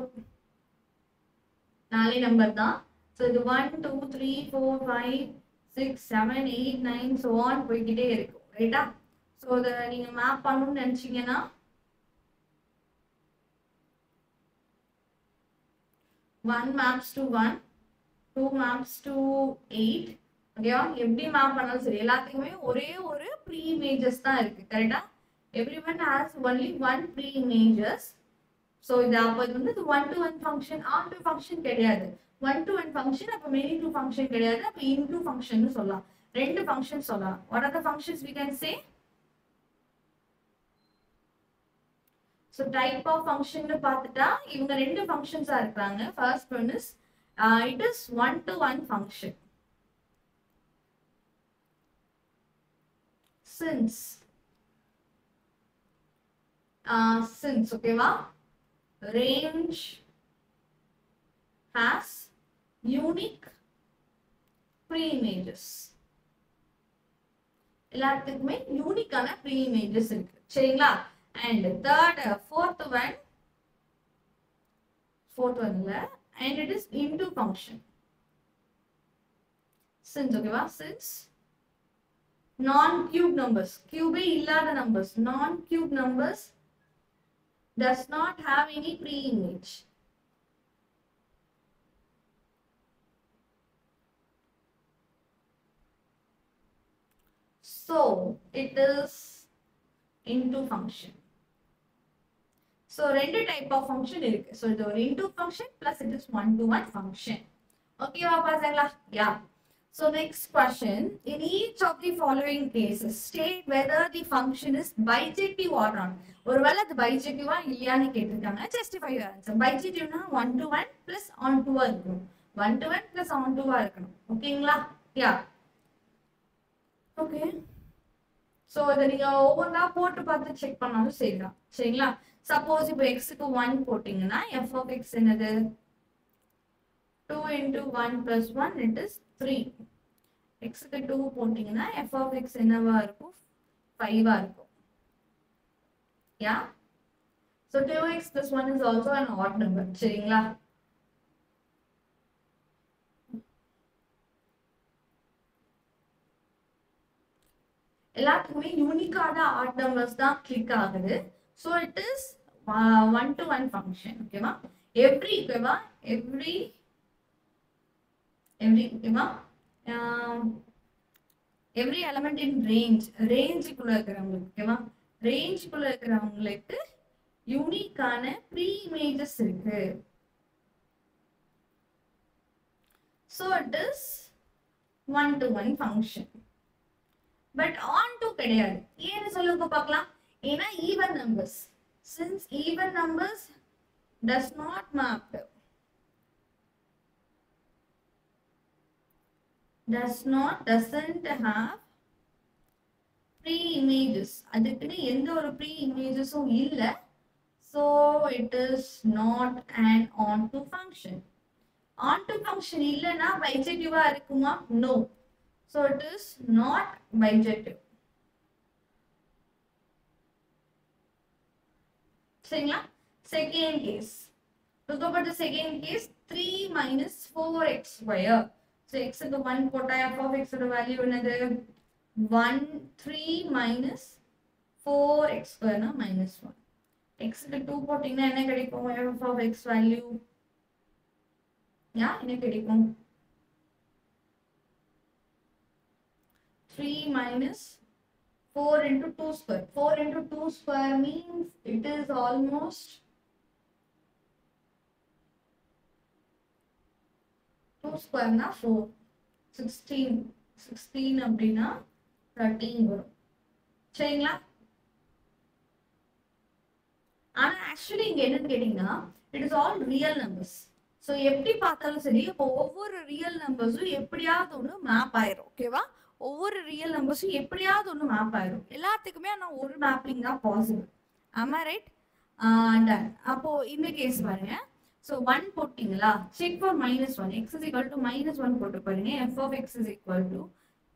நாலே நம்பர் தான். So இது 1 2 3 4 5 6 7 8 9 so on போயிட்டே இருக்கும். ரைட்டா? so இத நீங்க மேப் பண்ணனும்னு நினைச்சீங்கன்னா 1 maps to 1 2 maps to 8. ஓகேவா? எப்படி மேப் பண்ணாலும் சரி எல்லாத்துக்குமே ஒரே ஒரு ப்ரீ இமேஜஸ் தான் இருக்கு. கரெக்ட்டா? everyone has only one pre images. so இது அப்ப இது வந்து 1 to 1 function on to function கிடையாது. 1 to 1 ஃபங்க்ஷன் அப்ப many to ஃபங்க்ஷன் கிடையாது. அப்ப into ஃபங்க்ஷன் சொல்லலாம். ரெண்டு ஃபங்க்ஷன் சொல்லலாம். what are the functions we can say? so type of function னு பார்த்துட்டா இவங்க ரெண்டு ஃபங்க்ஷன்ஸா இருக்காங்க. first one is it is 1 to 1 function. since okay va range has unique pre-images. எல்லாத்துக்குமே யூனிக்கான pre-images இருக்கு. சரிங்களா? and third fourth one ல and it is into function. since okay va since non-cube numbers, cube illada numbers, non-cube numbers does not have any pre-image. So it is into function. So ரெண்டு type of function இருக்கு. So இது ஒரு into function plus it is 1 to 1 function. Okay வா பாருங்களா? yeah. So next question, in each of the following cases, state whether the function is bijective or not. ஒருவேளை அது bijective இல்லையான்னு கேட்டிருக்காங்க. Justify your answer. Bijective னா 1 to 1 plus on to 1 இருக்கணும். 1 to 1 plus on to 1 இருக்கணும். ஓகேங்களா? yeah. okay. So இத நீங்க ஒவ்வொன்றா போட்டு பார்த்து செக் பண்ணாலும் சரிதான். சரிங்களா? சப்போஸ் இப்போ x க்கு 1 போட்டீங்கன்னா f of x என்னது? 2 into 1 plus 1 it is 3. x க்கு 2 போட்டீங்கன்னா f of x என்னவா இருக்கும்? 5 இருக்கும். yeah. so 2x plus 1 is also an odd number. சரிங்களா? எல்லாத்துக்குமே யூனிக்கான ஆட் நம்பர்ஸ் தான் கிளிக் ஆகுது. so it is 1 to 1 function. ஓகேவா? every ஓகேவா? every ஓகேவா? every element in range-குள்ள இருக்கிறவங்களுக்கு ஓகேவா? range-குள்ள இருக்கிறவங்களுக்கு யூனிக்கான ப்ரீ இமேஜஸ் இருக்கு. so it is 1 to 1 function. but on to கிடையாது. ஏன்னு சொல்லுங்க பார்க்கலாம். ஏன்னா even numbers, since even numbers does not map, doesn't have pre-images. அதுக்குன்னு எந்த ஒரு pre-imagesம் இல்ல. so it is not an onto function. onto function இல்லனா bijective இருக்குமா? no. so it is not bijective. சரிங்களா? second case. look about the second case. 3 minus 4x square. so x க்கு 1 போட்டா f of x ஓட value என்னது? 1 3 minus 4x square minus 1. x க்கு 2 போட்டீங்கன்னா என்ன கிடைக்கும்? f of x value என்ன கிடைக்கும்? 3 minus 4 into 2 square. 4 into 2 square means it is almost 2 square na 4. 16. 16 அப்படின்னா 13 வரும். சரிங்களா? ஆனா ஆக்சுவலி இங்க என்னன்னு கேட்டீங்கன்னா it is all real numbers. So எப்படி பார்த்தாலும் சரி, இப்போ ஒவ்வொரு ரியல் நம்பர்ஸும் எப்படியாவது ஒன்று மேப் ஆயிரும். ஓகேவா? ஒவ்வொரு ரியல் நம்பர்ஸும் எப்படியாவது ஒன்று மேப் ஆயிரும். எல்லாத்துக்குமே ஆனால் ஒரு மேப்பிங் தான் பாசிபிள். ஆமா ரைட்? டன். அப்போ இந்த கேஸ் பாருங்க. ஸோ 1 போட்டிங்களா? Check for -1. x is equal to -1 போட்டு பாருங்க. f of x is equal to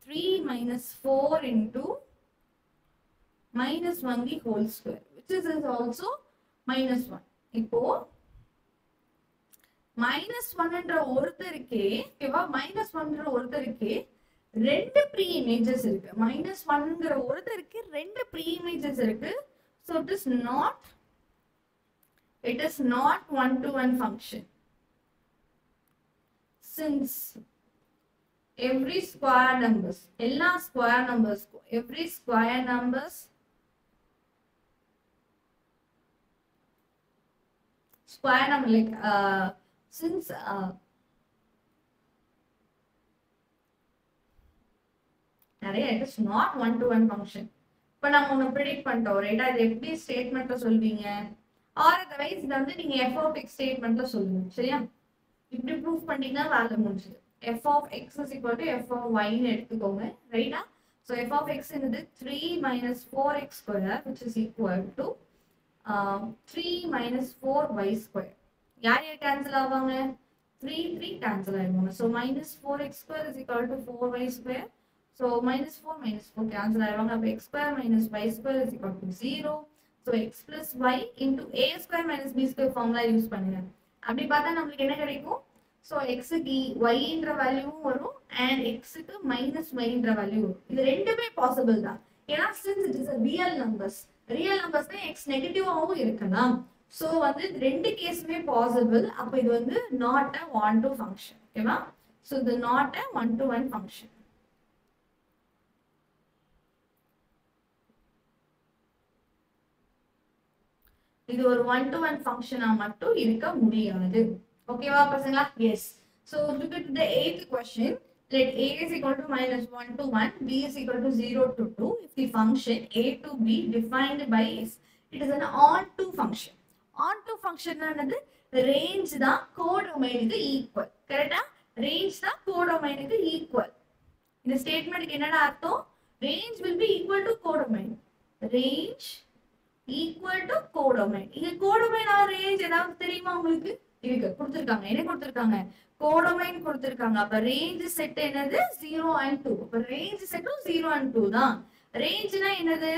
3 minus 4 into -1 the whole square, which is also -1. இப்போ -1ன்ற ஒருத்தருக்கே, ஓகேவா? -1ன்ற ஒருத்தருக்கே ரெண்டு ப்ரீ இமேजेस இருக்கு. -1ங்கற ஒருத்தருக்கு ரெண்டு ப்ரீ இமேजेस இருக்கு. So it is not one-to-one function. Since every square numbers, எல்லா square numbers, every square numbers square number like since it is not one-to-one function. இப்போ நம்ம ஒன்று ப்ரெடிக்ட் பண்ணிட்டோம் ரைட்டா? இது எப்படி ஸ்டேட்மெண்ட்ல சொல்வீங்க? ஆர் அதர்வைஸ் இதை வந்து நீங்க f of x ஸ்டேட்மெண்ட்ல சொல்லுங்க. சரியா? இப்படி ப்ரூஃப் பண்ணீங்கன்னா வேலை முடிஞ்சது. f of x is equal to f of y ன்னு எடுத்துக்கோங்க ரைட்டா? ஸோ f of x என்னது? 3 minus 4x square which is equal to 3 minus 4y square. யார் யார் கேன்சல் ஆவாங்க? 3 கேன்சல் ஆயிடுவாங்க. So minus 4x square is equal to 4y square. So minus 4 cancel ஆயிடுவாங்க. அப்போ x square minus y square is equal to 0. So x plus y into a square minus b square formula use பண்ணுங்க. அப்படி பார்த்தா நம்மளுக்கு என்ன கிடைக்கும்? So எக்ஸுக்கு yன்ற வேல்யூவும் வரும் அண்ட் எக்ஸுக்கு மைனஸ் yன்ற வேல்யூ வரும். இது ரெண்டுமே பாசிபிள் தான். ஏன்னா since it is a real numbers தான் எக்ஸ் நெகட்டிவாகவும் இருக்கலாம். ஸோ வந்து ரெண்டு கேஸுமே பாசிபிள். அப்போ இது வந்து not a one to function. ஓகேவா? ஸோ இது not a one to one function. இது ஒரு ஒன் டு ஒன் ஃபங்க்ஷனா மட்டும் இருக்க முடியாது. ஓகேவா பசங்களா? Yes. So look at the 8th question. Let a is equal to -1 to 1, b is equal to 0 to 2 if the function a to b defined by s. It is an on-to function. On-to function என்னது? Range தான் கோடொமைனுக்கு equal. கரெக்டா? Range தான் கோடொமைனுக்கு equal. இந்த ஸ்டேட்மெண்ட்க்கு என்னடா அர்த்தம்? Range will be equal to codomain. Range equal to codomain. இங்க codomain R range ஏதாவது தெரியுமா உங்களுக்கு? இருக்கு, கொடுத்திருக்காங்க. என்ன கொடுத்திருக்காங்க? கோடொமைன் கொடுத்திருக்காங்க. அப்ப ரேஞ்ச் செட் என்னது? 0 and 2. அப்ப ரேஞ்ச் செட்டும் 0 and 2 தான். ரேஞ்ச்னா என்னது?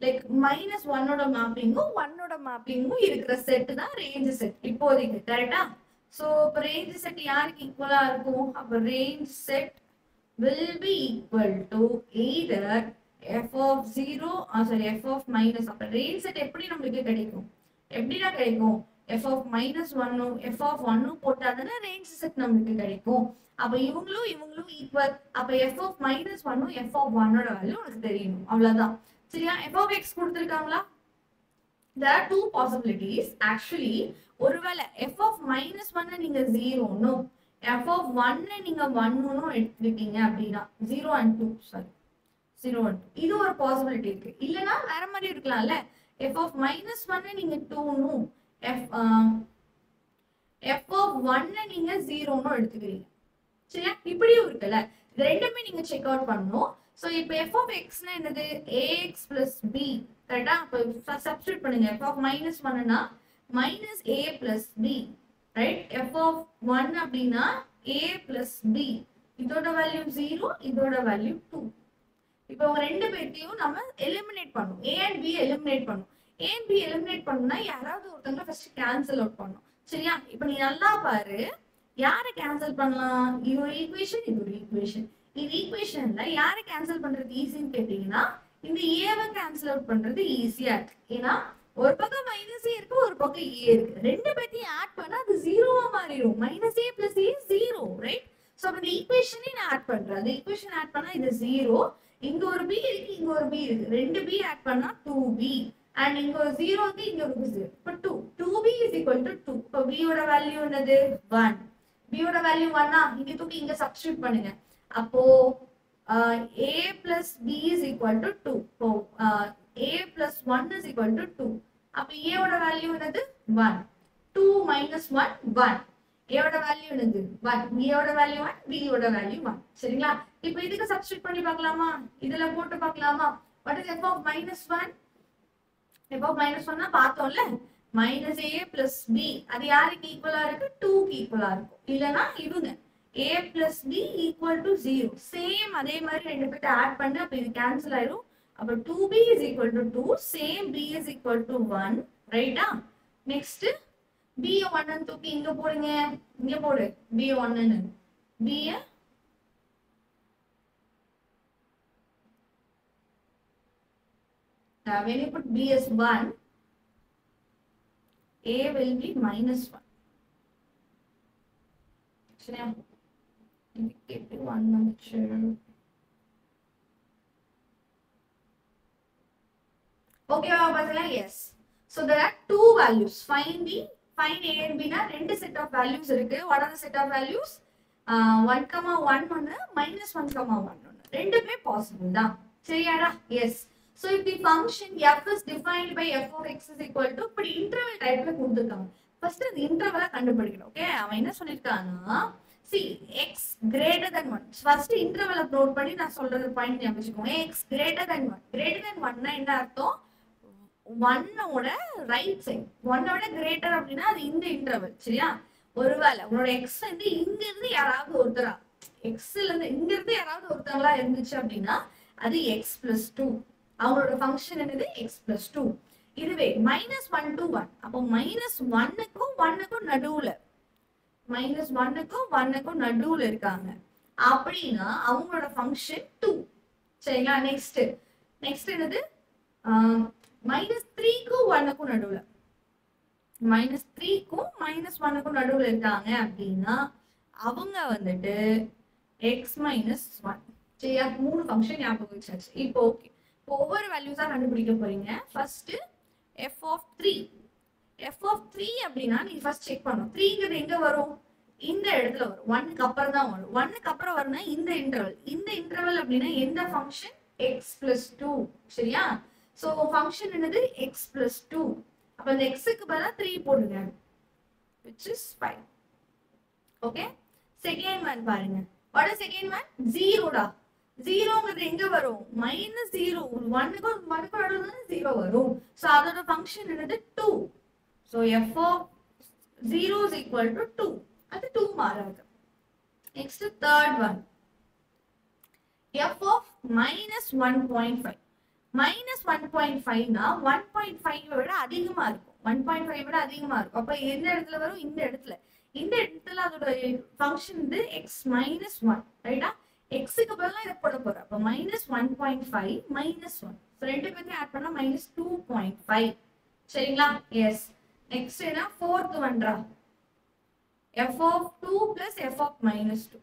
லைக் -1ஓட மேப்பிங்கும் 1ஓட மேப்பிங்கும் இருக்கிற செட் தான் ரேஞ்ச் செட் இப்போதைக்கு. கரெக்டா? சோ இப்ப ரேஞ்ச் செட் யாருக்கு ஈக்குவலா இருக்கும்? அப்ப range set will be equal to either f of 0 or sorry f of minus. அப்ப ரேஞ்ச் செட் எப்படி நமக்கு கிடைக்கும்? எப்படிடா கிடைக்கும்? f of -1 f of 1 போட்டாதானே range set நமக்கு கிடைக்கும். அப்ப இவங்களும் ஈக்குவல். அப்ப f of -1 f of 1ஓட value உங்களுக்கு தெரியணும். அவ்வளவுதான். சரியா? f of x கொடுத்திருக்காங்களா? There are two possibilities. Actually ஒருவேளை f of -1 நீங்க 0 னோ f of 1 நீங்க 1 னோ எடுத்துக்கிட்டீங்க அப்படினா 0 and 2 sorry 0 and 2 இது ஒரு பாசிபிலிட்டி இருக்கு. இல்லனா வேற மாதிரி இருக்கலாம்ல. f of -1 நீங்க 2 னோ f of 1 நீங்க 0 னோ எடுத்துக்கிறீங்க. சரியா? இப்படியும் இருக்குல்ல. இது ரெண்டுமே நீங்க செக் அவுட் பண்ணனும். சோ இப்போ f of x னா என்னது? ax plus b. கரெக்ட்டா? அப்ப சப்ஸ்டிட்யூட் பண்ணுங்க. f of -1 னா -a plus b. Right? f of 1 அப்படினா a plus b. இதோட வேல்யூ 0, இதோட வேல்யூ 2. இப்போ அவங்க ரெண்டு பேர்த்தையும் நாம எலிமினேட் பண்ணனும். a and b எலிமினேட் பண்ணனும். a and b எலிமினேட் பண்ணனும்னா யாராவது ஒருத்தங்க ஃபர்ஸ்ட் கேன்சல் அவுட் பண்ணனும். சரியா? இப்போ நீ நல்லா பாரு. யாரை கேன்சல் பண்ணலாம்? இது ஒரு ஈக்குவேஷன், இது ஒரு ஈக்குவேஷன். இந்த ஈக்குவேஷன்ல யாரை கேன்சல் பண்றது ஈஸின்னு கேட்டீங்கன்னா இந்த ஏவை கேன்சல் அவுட் பண்றது ஈஸியா இருக்கு. ஏன்னா ஒரு பக்கம் மைனஸ் ஏ இருக்கு, ஒரு பக்கம் ஏ இருக்கு. ரெண்டு பேத்தையும் ஆட் பண்ணா அது ஜீரோவா மாறிடும். Minus A plus A zero, right? So இந்த ஈக்குவேஷனே நான் ஆட் பண்றேன். அந்த ஈக்குவேஷன் ஆட் பண்ணா இது ஜீரோ. இங்க ஒரு பி இருக்கு, இங்க ஒரு பி இருக்கு. ரெண்டு பி ஆட் பண்ணா 2b. அண்ட் இங்க ஒரு ஜீரோ இருக்கு, இங்க ஒரு ஜீரோ. இப்போ 2b is equal to 2. இப்போ b ஓட வேல்யூ என்னது? 1. b ஓட வேல்யூ 1 ஆ? இங்க தூக்கி இங்க சப்ஸ்டிட்யூட் பண்ணுங்க. அப்போ a plus b is equal to 2. இப்போ a plus 1 is equal to 2. அப்போ a ஓட வேல்யூ என்னது? 1. 2 minus 1 1. a ஓட வேல்யூ என்னது? 1. b ஓட வேல்யூ 1, b ஓட வேல்யூ 1. சரிங்களா? இப்போ இதுக்கு சப்ஸ்டிட்யூட் பண்ணி பார்க்கலாமா? இதுல போட்டு பார்க்கலாமா? what is f of minus 1? f of minus 1 னா பார்த்தோம்ல, minus a plus b. அது யாருக்கு ஈக்குவலா இருக்கு? 2 க்கு ஈக்குவலா இருக்கும். இல்லனா இவங்க a plus b equal to 0. Same அதே மாதிரி ரெண்டு பேட்ட ஆட் பண்ணி அப்ப இது கேன்சல் ஆயிடும். அப்ப 2b is equal to 2, same b is equal to 1, ரைட்டா? நெக்ஸ்ட் b 1 ன்னு தூக்கி இங்க போடுங்க. இங்க போடு b 1 ன்னு. b when you put b as 1, a will be minus 1. சரியா? Indicative 1 வந்துச்சு. Okay வா பாத்தீங்களா? Yes. So there are two values. Find a and b னா ரெண்டு set of values இருக்கு. What are the set of values? 1, 1 ஒன்னு, minus 1, 1 ஒன்னு. ரெண்டுமே possible தான். சரியாடா? Yes. So if the function f is defined by f of x is equal to, இப்படி interval typeல கொடுத்திருக்காங்க. First அந்த interval கண்டுபிடிக்கணும். Okay? அவன் என்ன சொல்லிருக்கானா, see x greater than 1. First interval note பண்ணி நான் சொல்றது பாயிண்ட் ஞாபகம் வச்சுக்கோங்க. x greater than 1. Greater than 1 னா என்ன அர்த்தம்? 1 ஓட ரைட் சைடு. 1 ஓட greater அப்படினா அது இந்த interval. சரியா? ஒருவேளை உங்களோட x வந்து இங்க இருந்து யாராவது ஒருத்தரா, x ல இருந்து இங்க இருந்து யாராவது ஒருத்தங்களா இருந்துச்சு அப்படினா அது x plus 2. அவங்களோட ஃபங்க்ஷன் என்னது? x plus 2. இதுவே -1 to 1. அப்போ -1 க்கும் 1 க்கும் நடுவுல, -1 க்கும் 1 க்கும் நடுவுல இருக்காங்க அப்படினா அவங்களோட ஃபங்க்ஷன் 2. சரிங்களா? நெக்ஸ்ட் என்னது? -3 க்கும் 1 க்கும் நடுவுல, -3 க்கும் -1 க்கும் நடுவுல இருக்காங்க அப்படினா அவங்க வந்துட்டு x minus 1. சரியா? மூணு ஃபங்க்ஷன் ஞாபகம் வச்சாச்சு. இப்போ ஓகே, ஒவ்வொரு வேல்யூஸா கண்டுபிடிக்க போறீங்க. First f of 3. f of 3 அப்படினா நீங்க ஃபர்ஸ்ட் செக் பண்ணனும். 3ங்கிறது எங்க வரும்? இந்த இடத்துல வரும். 1 க்கு அப்புறம் தான் வரும். 1 க்கு அப்புறம் வரனா இந்த இன்டர்வல். இந்த இன்டர்வல் அப்படினா எந்த ஃபங்க்ஷன்? x plus 2. சரியா? சோ ஃபங்க்ஷன் என்னது? x plus 2. அப்ப இந்த x க்கு பதிலா 3 போடுங்க, which is 5. Okay? Second one பாருங்க. what is second one? 0 டா. 0ங்கிறது எங்க வரும்? -0. 1 க்கு நடுவுல 0 வரும். சோ அதோட ஃபங்க்ஷன் என்னது? 2. So f of 0 is equal to 2. அது 2 மாறாது. Next third one, f of -1.5. -1.5 னா 1.5 விட அதிகமா இருக்கும். 1.5 விட அதிகமா இருக்கும். அப்ப எந்த இடத்துல வரும்? இந்த இடத்துல. இந்த இடத்துல அதோட ஃபங்க்ஷன் வந்து x minus 1, ரைட்டா? x க்கு பதிலா இத போட போறோம். அப்ப -1.5 -1. சோ ரெண்டு பேத்தையும் ஆட் பண்ணா -2.5. சரிங்களா? எஸ். நெக்ஸ்ட் என்ன? ஃபோர்த் ஒன்றா, f of 2 plus f of -2.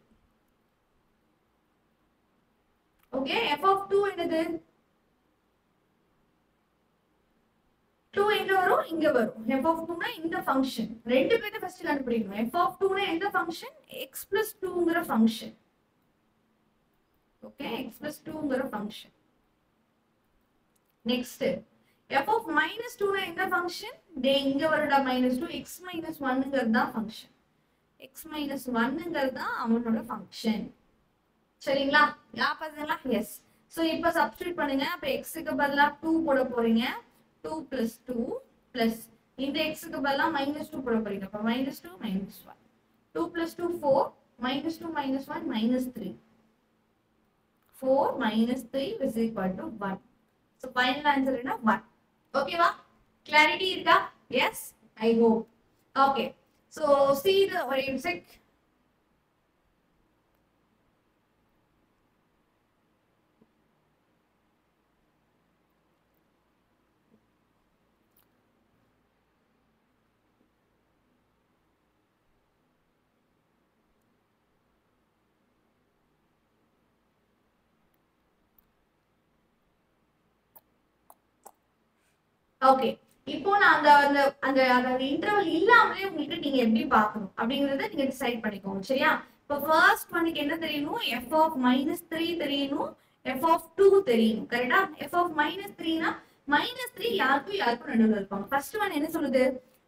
Okay, f of 2 என்னது? 2 எங்க வரும்? இங்க வரும். f of 2 னா இந்த ஃபங்க்ஷன். ரெண்டு பேத்தை ஃபர்ஸ்ட் கண்டுபிடிக்கணும். f of 2 னா எந்த ஃபங்க்ஷன்? x plus 2ங்கற ஃபங்க்ஷன். ஓகே, x plus 2ங்கற ஃபங்க்ஷன். நெக்ஸ்ட் f of -2 னா எந்த ஃபங்க்ஷன்? டே இங்க வருடா -2. x minus 1ங்கறது தான் ஃபங்க்ஷன். x minus 1ங்கறது தான் அவனோட ஃபங்க்ஷன். சரிங்களா? யா பாத்தீங்களா? எஸ். சோ இப்போ சப்ஸ்டிட்யூட் பண்ணுங்க. அப்ப x க்கு பதிலா 2 போட போறீங்க. 2 plus 2 plus இந்த x க்கு பதிலா -2 போட போறீங்க. அப்ப -2 -1. 2 plus 2 4, -2 -1 -3. 4 -3 is equal to 1. So final answer என்ன? 1. ஓகேவா? Clarity இருக்கா? Yes, I hope. Okay. So see the sec. Okay, இப்போ நான் அந்த அந்த அந்த அந்த இன்டர்வல் இல்லாமலே உங்களுக்கு நீங்க எப்படி பார்க்கணும் அப்படிங்கறத நீங்க டிசைட் பண்ணிக்கோங்க. சரியா? இப்போ ஃபர்ஸ்ட் ஒன்னுக்கு என்ன தெரியணும்? f of -3 தெரியணும், f of 2 தெரியணும். கரெக்டா? f of -3னா -3 யாருக்கும் நடுவுல இருப்பாங்க. ஃபர்ஸ்ட் ஒன் என்ன சொல்லுது?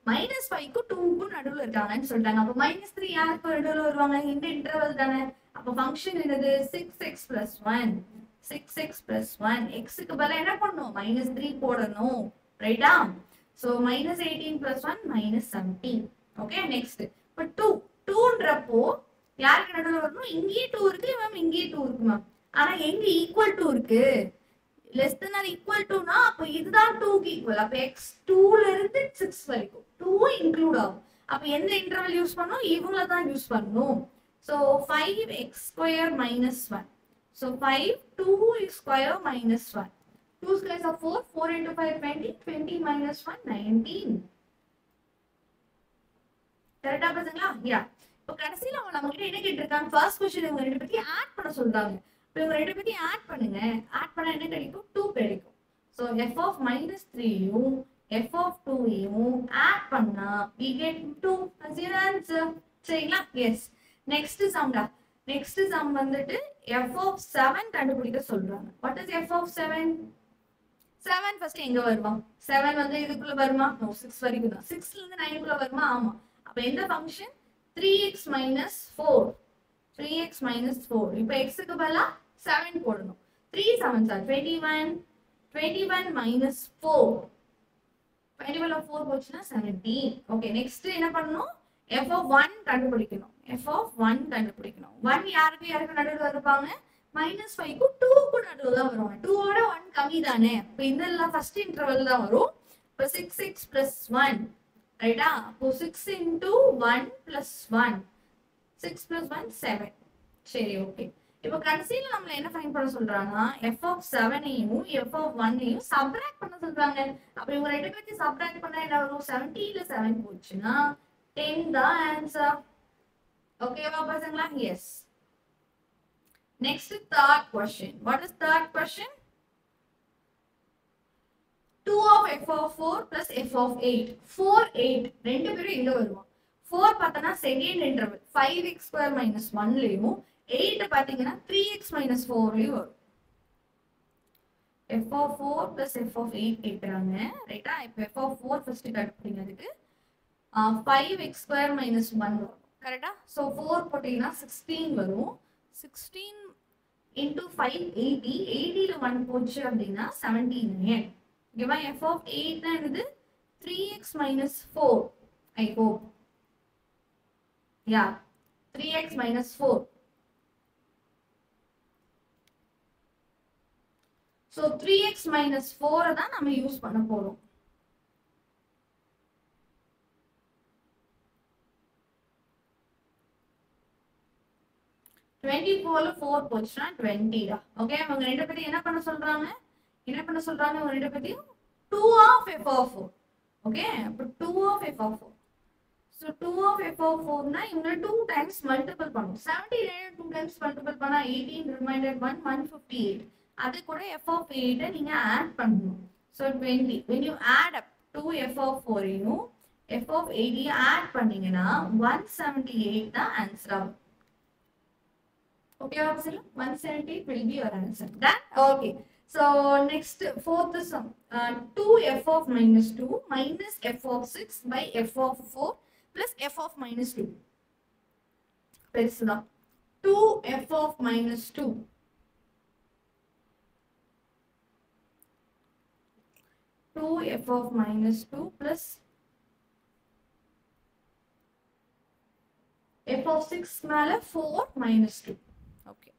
-5க்கும் 2க்கும் நடுவுல இருக்காங்கன்னு சொல்லிட்டாங்க. அப்ப -3 யாருக்கு நடுவுல வருவாங்க? இந்த இன்டர்வல் தானே. அப்ப ஃபங்க்ஷன் என்னது? 6x + 1. 6x + 1. x-க்கு பதிலா என்ன பண்ணணும்? -3 போடணும். ரைட்டா? So -18 + 1 -17. Okay, next. இப்ப 2ன்றப்போ யாருக்கு நடுவுல வரணும்? இங்கேயே 2 இருக்கு மேம், இங்கேயே 2 இருக்கு மேம். ஆனா எங்க ஈக்குவல் டு இருக்கு? லெஸ் தென் ஆர் ஈக்குவல் டுனா அப்ப இதுதான் 2க்கு ஈக்குவல். அப்ப x 2ல இருந்து 6 வரைக்கும் 2 இன்க்ளூட் ஆகும். அப்ப எந்த இன்டர்வல் யூஸ் பண்ணனும்? இவங்கள தான் யூஸ் பண்ணனும். So 5x² - 1. So 5 2 square minus 1. 2 squares are 4. 4 into 5 20. 20 minus 1 19. கரெக்டா பாத்தீங்களா? யா. இப்போ கடைசில அவங்க நம்ம கிட்ட என்ன கேட்டிருக்காங்க? ஃபர்ஸ்ட் क्वेश्चन இவங்க ரெண்டு பேத்தையும் ஆட் பண்ண சொல்றாங்க. இப்போ இவங்க ரெண்டு பேத்தையும் ஆட் பண்ணுங்க. ஆட் பண்ணா என்ன கிடைக்கும்? 2 கிடைக்கும். சோ f of -3யும் f of 2யும் ஆட் பண்ணா we get 2 as your answer. சரிங்களா? எஸ். நெக்ஸ்ட் சம்டா. நெக்ஸ்ட் சம் வந்துட்டு f of 7 கண்டுபிடிக்க சொல்றாங்க. what is f of 7? 7 first எங்க வருமா? 7 வந்து இதுக்குள்ள வருமா? நோ, 6 வரைக்கும் தான். 6ல இருந்து 9 குள்ள வருமா? ஆமா. அப்ப எந்த ஃபங்க்ஷன்? 3x - 4. 3x - 4. இப்போ x க்கு பதிலா 7 போடணும். 3 7s are 21. 21 - 4. 21ல 4 போச்சுனா 17. ஓகே, நெக்ஸ்ட் என்ன பண்ணனும்? f of 1 கண்டுபிடிக்கணும். f of 1 கண்டுபிடிக்கணும். 1 யாருக்கு நடுவுல இருப்பாங்க? -5க்கும் 2க்கும் நடுவுல தான் வரும். 2 ஓட 1 கம்மி தானே. அப்ப இதெல்லாம் ஃபர்ஸ்ட் இன்டர்வல் தான் வரும். இப்ப 6x + 1. ரைட்டா? அப்போ 6 into 1 + 1. 6 + 1 7. சரி, ஓகே. இப்போ கடைசில நம்மள என்ன ஃபைண்ட் பண்ண சொல்றாங்கன்னா f of 7யும் f of 1யும் சப்ட்ராக்ட் பண்ண சொல்றாங்க. அப்ப இவங்க ரெண்டு பேத்தையும் சப்ட்ராக்ட் பண்ணா என்ன வரும்? 17ல 7 போச்சுனா 10 தான் ஆன்சர். ஓகேவா பசங்களா? S. Next, third question. What is third question? 2 of f of 4 plus f of 8. 4, 8. ரெண்டு பேரும் எங்க வருவோம்? 4 பார்த்தனா செகண்ட் இன்டர்வல் 5x² - 1லயும் 8 பாத்தீங்கன்னா 3x - 4லயும் வரும். f of 4 plus f of 8 கேக்குறாங்க. ரைட்டா? இப்போ f of 4 ஃபர்ஸ்ட் கண்டுபிடிக்கிறதுக்கு 5x² - 1 வரும். கரெக்ட்டா? சோ 4 போட்டீங்கன்னா 16 வரும். 16 into 5 80. 80ல 1 போச்சு அப்படின்னா 17. ஓகேவா? f of 8 னா என்னது? 3x - 4. I hope. Yeah. 3x - 4. So 3x - 4 தான் நம்ம யூஸ் பண்ண போறோம். டுவெண்ட்டி 4ல 4 போச்சுன்னா 20 தான். ஓகே, அவங்க ரெண்டு பேரும் என்ன பண்ண சொல்றாங்க? அவங்க ரெண்டு பேரும் 2 of f of 4. ஓகே, அப்ப 2 of f of 4. So 2 of f of 4 னா இவங்க 2 டைம்ஸ் மல்டிபிள் பண்ணனும். 17 2 டைம்ஸ் மல்டிபிள் பண்ணா 18 ரிமைண்டர் 1 158. அது கூட f of 8 நீங்க ஆட் பண்ணனும். So 20. When you add up 2 f of 4 யும் f of 8 ஆட் பண்ணீங்கன்னா 178 தான் ஆன்சர் ஆகும். Okay, absolutely. 170 will be your answer. Done? Okay. So next, fourth sum. 2f of -2 minus f of 6 by f of 4 plus f of -2. Perisudha. 2f of -2. 2f of -2 plus f of 6 மேல 4 -2. Okay.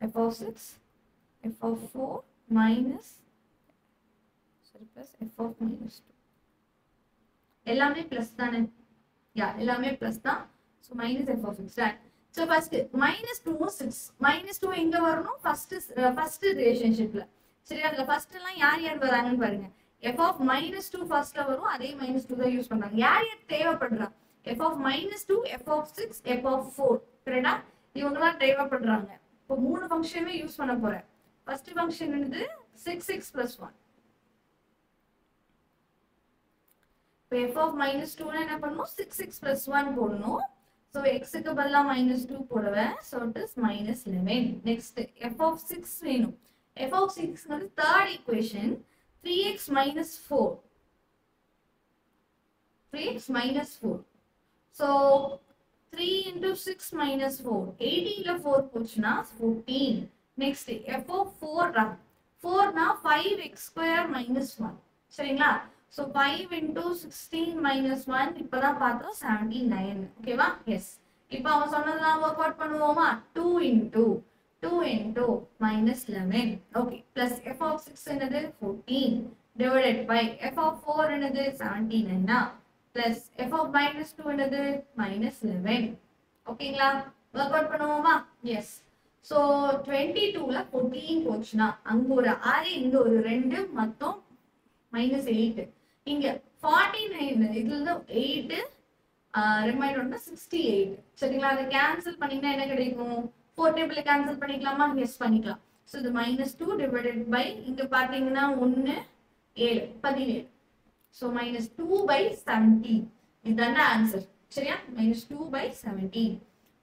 f of 6, f of 4 minus, sorry, plus f of -2. எல்லாமே plus தானே? Yeah, எல்லாமே plus தான். So minus f of 6. Right. So first -2 6. -2 எங்க வரணும்? first ரிலேஷன்ஷிப்ல. சரி, அதுல ஃபர்ஸ்ட் எல்லாம் யார் வராங்கன்னு பாருங்க. f of -2 ஃபர்ஸ்ட்ல வரும். அதே -2 தான் யூஸ் பண்றாங்க. யார் தேவைப்படுறா? f of -2, f of 6, f of 4. கரெக்ட்டா? இவங்க தான் தேவைப்படுறாங்க. இப்போ மூணு ஃபங்க்ஷனுமே யூஸ் பண்ண போறேன். ஃபர்ஸ்ட் ஃபங்க்ஷன் என்னது? 6x + 1. இப்போ f of minus 2 னா என்ன பண்ணணும் 6x plus 1 போடணும். So x க்கு பதிலா minus 2 போடுவேன். So it is minus 11. Next f of 6 வேணும். f of 6 வந்து third equation 3x minus 4. 3x minus 4. So 3 into 6 minus 4. 18 ல 4 போச்சுனா 14. Next f of 4 ரா. 4 னா 5x square minus 1. சரிங்களா? So 5 into 16 minus 1 இப்பதான் பார்த்தோம் 79. ஓகேவா? எஸ். இப்போ அவன் சொன்னதெல்லாம் ஒர்க் அவுட் பண்ணுவோமா? 2 into minus 11. Okay. Plus f of 6 என்னது 14 divided by f of 4 என்னது 79. Plus f of minus 2 என்னது minus 11. ஓகேங்களா? ஒர்க் அவுட் பண்ணுவோமா? எஸ். So 22ல 14 போச்சுனா அங்க ஒரு 6 இங்க ஒரு 2 மொத்தம் minus 8. இங்க 49 இதுல இருந்து 8 ரிமைண்டர் வந்து 68. சரிங்களா? அதை கேன்சல் பண்ணீங்கன்னா என்ன கிடைக்கும்? 4 டேபிள்ல கேன்சல் பண்ணிக்கலாமா? எஸ் பண்ணிக்கலாம். சோ இது -2 டிவைடட் பை இங்க பாத்தீங்கன்னா 1 7 17. சோ -2/17. இதுதான் ஆன்சர். சரியா? -2/17.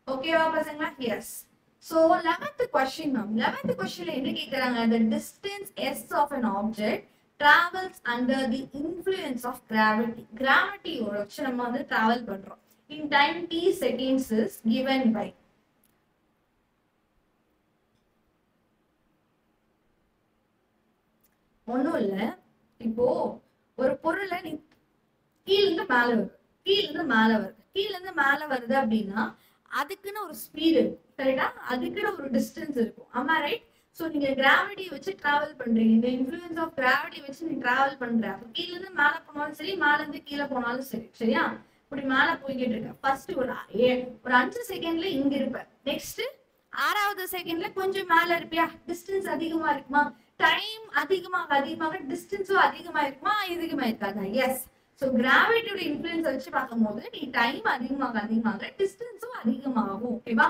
ஓகேவா பசங்களா? S. So 11th question ma'am. 11th questionல என்ன கேக்குறாங்க? The distance s of an object travels under the influence of gravity. Gravity ஓட வச்சு நம்ம வந்து travel பண்றோம். In time t seconds is given by. ஒண்ணும் இல்ல. இப்போ ஒரு பொருளை நீ கீழ இருந்து மேல வருது அப்படின்னா அதுக்குன்னு ஒரு ஸ்பீடு இருக்கும். கரெக்டா? அதுக்குன்னு ஒரு டிஸ்டன்ஸ் இருக்கும். ஆமா ரைட்? சோ நீங்க கிராவிட்டி வச்சு டிராவல் பண்றீங்க. இந்த இன்ஃப்ளூயன்ஸ் ஆஃப் கிராவிட்டி வச்சு நீ டிராவல் பண்ற. அப்ப கீழ இருந்து மேல போனாலும் சரி, மேல இருந்து கீழே போனாலும் சரி. சரியா? இப்படி மேல போய்கிட்டு இருக்க. ஃபர்ஸ்ட் ஒரு 5 செகண்ட்ல இங்க இருப்ப. நெக்ஸ்ட் 6வது செகண்ட்ல கொஞ்சம் மேல இருப்பியா? டிஸ்டன்ஸ் அதிகமா இருக்குமா? டைம் அதிகமாக டிஸ்டன்ஸும் அதிகமா இருக்குமா? அதிகமா இருக்காதா? எஸ். சோ கிராவிட்டியோட இன்ஃப்ளூயன்ஸ் வச்சு பார்க்கும்போது நீ டைம் அதிகமாக டிஸ்டன்ஸும் அதிகமாகும். ஓகேவா?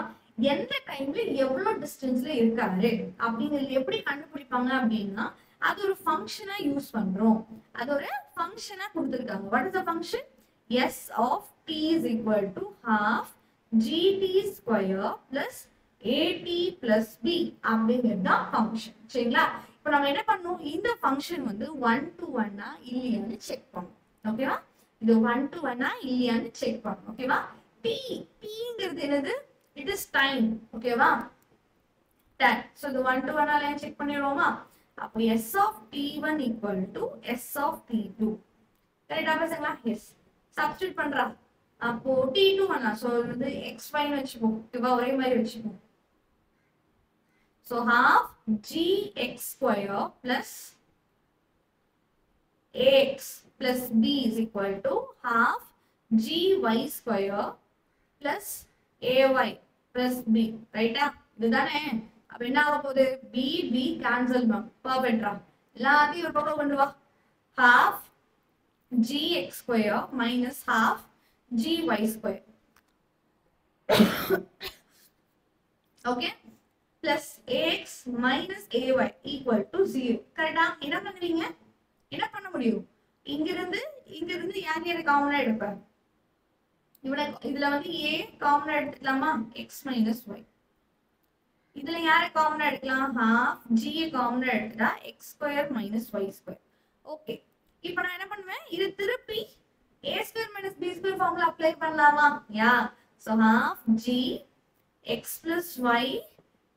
எந்த டைம்ல எவ்வளவு டிஸ்டன்ஸ்ல இருக்காரு அப்படிங்கிறது எப்படி கண்டுபிடிப்பாங்க அப்படின்னா அது ஒரு ஃபங்க்ஷனா யூஸ் பண்றோம். அது ஒரு ஃபங்க்ஷனா கொடுத்திருக்காங்க. What is the function? s of t is equal to half gt square plus at plus b அப்படிங்கிறது தான் ஃபங்க்ஷன். சரிங்களா? இப்போ நம்ம என்ன பண்ணோம்? இந்த ஃபங்க்ஷன் வந்து 1 to 1 இல்லையான்னு செக் பண்ணோம். ஓகேவா? இது 1 to 1 இல்லையான்னு செக் பண்ணோம். ஓகேவா? tங்கிறது என்னது? It is time. ஓகேவா? time. So the 1 to 1 line check பண்ணிடுவோமா? அப்போ s of t1 equal to s of t2. கரெக்டா பசங்களா? எஸ். சப்ஸ்டிட்யூட் பண்றா. அப்போ t2 பண்ணலாம். சோ வந்து xy ன்னு வெச்சுப்போம். ஓகேவா? ஒரே மாதிரி வெச்சுப்போம். So half gx square plus ax plus b is equal to half gy square plus ay plus b. ரைட்டா? இதுதானே? அப்ப என்ன ஆக போகுது? b cancel ma'am. பர்ஃபெக்ட்டா? எல்லாத்தையும் ஒரு பக்கம் கொண்டு வா. half gx square minus half gy square. Okay? plus ax minus ay equal to 0. கரெக்டா? என்ன பண்ணுவீங்க? என்ன பண்ண முடியும்? இங்க இருந்து யார் காமனா எடுப்பேன்? இதுல வந்து a காமனா எடுத்துக்கலாமா? x minus y. இதுல யாரை காமனா எடுக்கலாம்? half g காமனா எடுத்துட்டா x square minus y square. Okay. இப்போ நான் என்ன பண்ணுவேன்? இது திருப்பி a square minus b square formula apply பண்ணலாமா? யா. So half g x plus y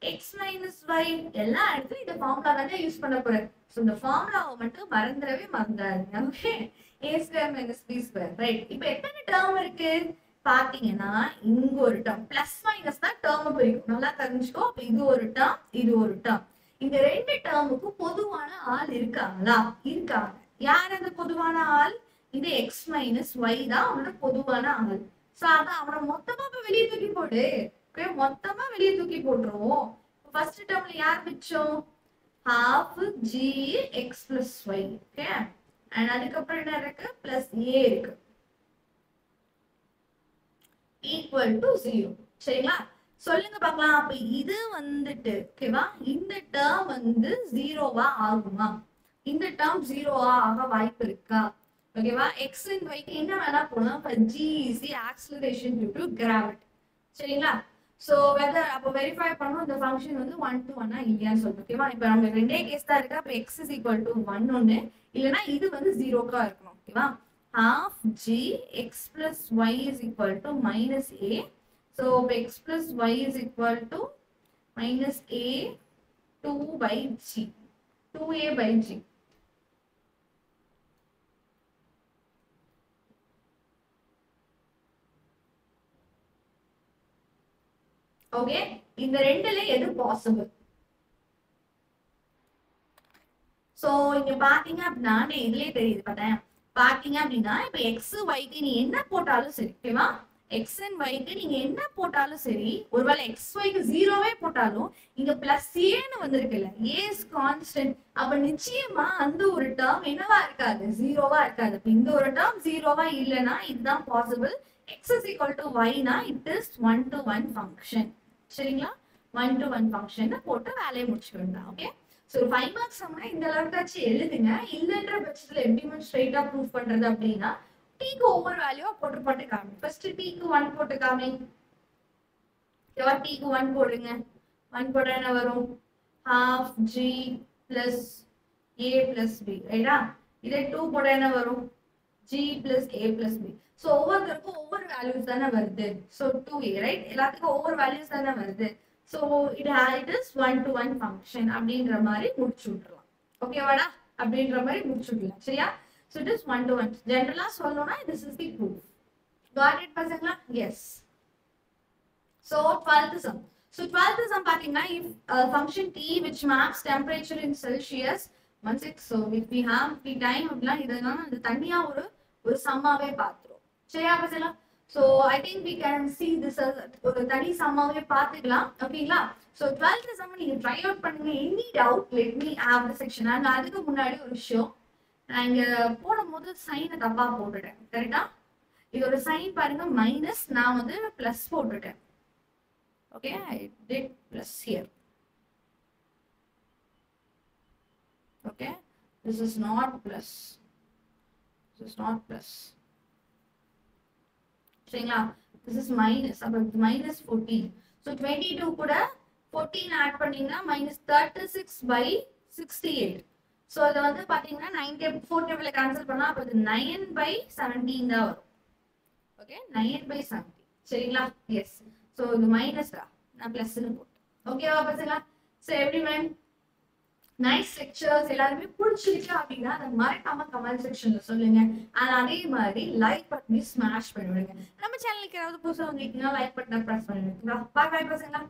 x minus y எல்லா இடத்துலயும் இந்த ஃபார்முலா தானே யூஸ் பண்ண போறேன். சோ இந்த ஃபார்முலாவை மட்டும் மறந்துடாதீங்க. Okay? a square minus b square. Right. இப்போ எத்தனை டேர்ம் இருக்கு? பாத்தீங்கன்னா இங்க ஒரு டேர்ம் பிளஸ் மைனஸ் தான் டேர்ம் பிரிக்கும். நல்லா தெரிஞ்சுக்கோ. அப்ப இது ஒரு டேர்ம், இது ஒரு டேர்ம். இந்த ரெண்டு டேர்முக்கு பொதுவான ஆள் இருக்காங்களா? இருக்காங்க. யார் அந்த பொதுவான ஆள்? இது x minus y தான் அவனோட பொதுவான ஆள். சோ அத அவனை மொத்தமா வெளியே தூக்கி போடு. ஓகே? மொத்தமா வெளியே தூக்கி போட்டுருவோம். ஃபர்ஸ்ட் டேர்ம்ல யார் மிச்சம்? half g x plus y. Okay? and அதுக்கப்புறம் என்ன இருக்கு? பிளஸ் a இருக்கு. equal to 0. சரிங்களா? சொல்லுங்க பார்க்கலாம். அப்ப இது வந்துட்டு ஓகேவா? இந்த டேர்ம் வந்து 0வா ஆகுமா? இந்த டேர்ம் 0வா ஆக வாய்ப்பு இருக்கா? ஓகேவா x and y க்கு என்ன வேணா போடலாம் for g is the acceleration due to gravity சரிங்களா சோ வெதர் அப்ப வெரிஃபை பண்ணனும் இந்த ஃபங்க்ஷன் வந்து 1 to 1 இல்லையான்னு சொல்லிட்டு ஓகேவா இப்போ நம்ம ரெண்டே கேஸ் தான் இருக்கு அப்ப x is equal to 1 ஒன்னு இல்லனா இது வந்து 0 க்கா இருக்கணும் ஓகேவா half g x plus y is equal to minus a so x plus y is equal to minus a 2 by g 2a by g okay இந்த ரெண்டுல எது பாசிபிள் சோ இங்க பாத்தீங்க அப்படின்னா இதுலயே தெரியுது பாத்தீங்க அப்படின்னா இப்ப x y க்கு நீ என்ன போட்டாலும் சரி ஓகேவா x and y க்கு நீங்க என்ன போட்டாலும் சரி ஒருவேளை x y க்கு 0வே போட்டாலும் இங்க பிளஸ் a ன்னு வந்திருக்குல்ல a is constant அப்ப நிச்சயமா அந்த ஒரு டேர்ம் என்னவா இருக்காது 0வா இருக்காது அப்ப இந்த ஒரு டேர்ம் 0வா இல்லனா இதுதான் possible x is equal to y னா it is 1 to 1 function சரிங்களா 1 to 1 function போட்டு வேலையை முடிச்சுக்கலாம் ஓகே சோ 5 மார்க்ஸ் சம்னா இந்த அளவுக்கு எழுதுங்க இல்லன்ற பட்சத்துல எப்படி ஸ்ட்ரைட்டா ப்ரூஃப் பண்றது அப்படினா t க்கு ஓவர் வேல்யூ போட்டு காமி ஃபர்ஸ்ட் t க்கு 1 போட்டு காமி ஏவா t க்கு 1 போடுங்க 1 போட்டா என்ன வரும் half g plus a plus b ரைட்டா இதே 2 போட்டா என்ன வரும் g plus a plus b so ஒவ்வொருத்தருக்கும் ஒவ்வொரு வேல்யூஸ் தான வருது so 2a right எல்லாத்துக்கும் ஒவ்வொரு வேல்யூஸ் தான வருது so it is 1 to 1 function அப்படிங்கற மாதிரி முடிச்சு விட்டுறலாம் ஓகேவாடா அப்படிங்கற மாதிரி முடிச்சு விடலாம் சரியா so it is 1 to 1 ஜெனரலா சொல்லணும்னா this is the proof got it பசங்களா yes so 12th sum so 12th sum பாத்தீங்கன்னா if function t which maps temperature in celsius 16 so if we have the time அப்படினா இதெல்லாம் அந்த தனியா ஒரு சம்மாவே பாத்துறோம் சரியா பசங்களா so I think we can see this as ஒரு தனி சம்மாவே பாத்துக்கலாம் ஓகேங்களா so 12th sum நீங்க ட்ரை அவுட் பண்ணுங்க any doubt let me have the section and அதுக்கு முன்னாடி ஒரு விஷயம் நான் இங்க போடும்போது சைனை தப்பா போட்டுட்டேன் கரெக்ட்டா இது ஒரு சைன் பாருங்க மைனஸ் நான் வந்து பிளஸ் போட்டுட்டேன் okay I did plus here okay this is not plus சரிங்களா this is minus அப்ப minus 14 so 22 கூட 14 ஆட் பண்ணீங்கன்னா minus 36 by 68 so இது வந்து பாத்தீங்கன்னா 9 4 டேபிள்ல கேன்சல் பண்ணா அப்ப இது 9 by 17 தான் வரும் ஓகே 9 by 17 சரிங்களா yes so இது மைனஸ் தான் நான் பிளஸ் னு போட்டேன் ஓகேவா பசங்களா so everyone nice lectures எல்லாருமே பிடிச்சிருக்கு அப்படினா அத மறக்காம கமெண்ட் செக்ஷன்ல சொல்லுங்க and அதே மாதிரி லைக் பட்டனை ஸ்மாஷ் பண்ணிடுங்க நம்ம சேனலுக்கு யாராவது புதுசா வந்திருக்கீங்கன்னா லைக் பட்டனை பிரஸ் பண்ணுங்க பை பை பசங்களா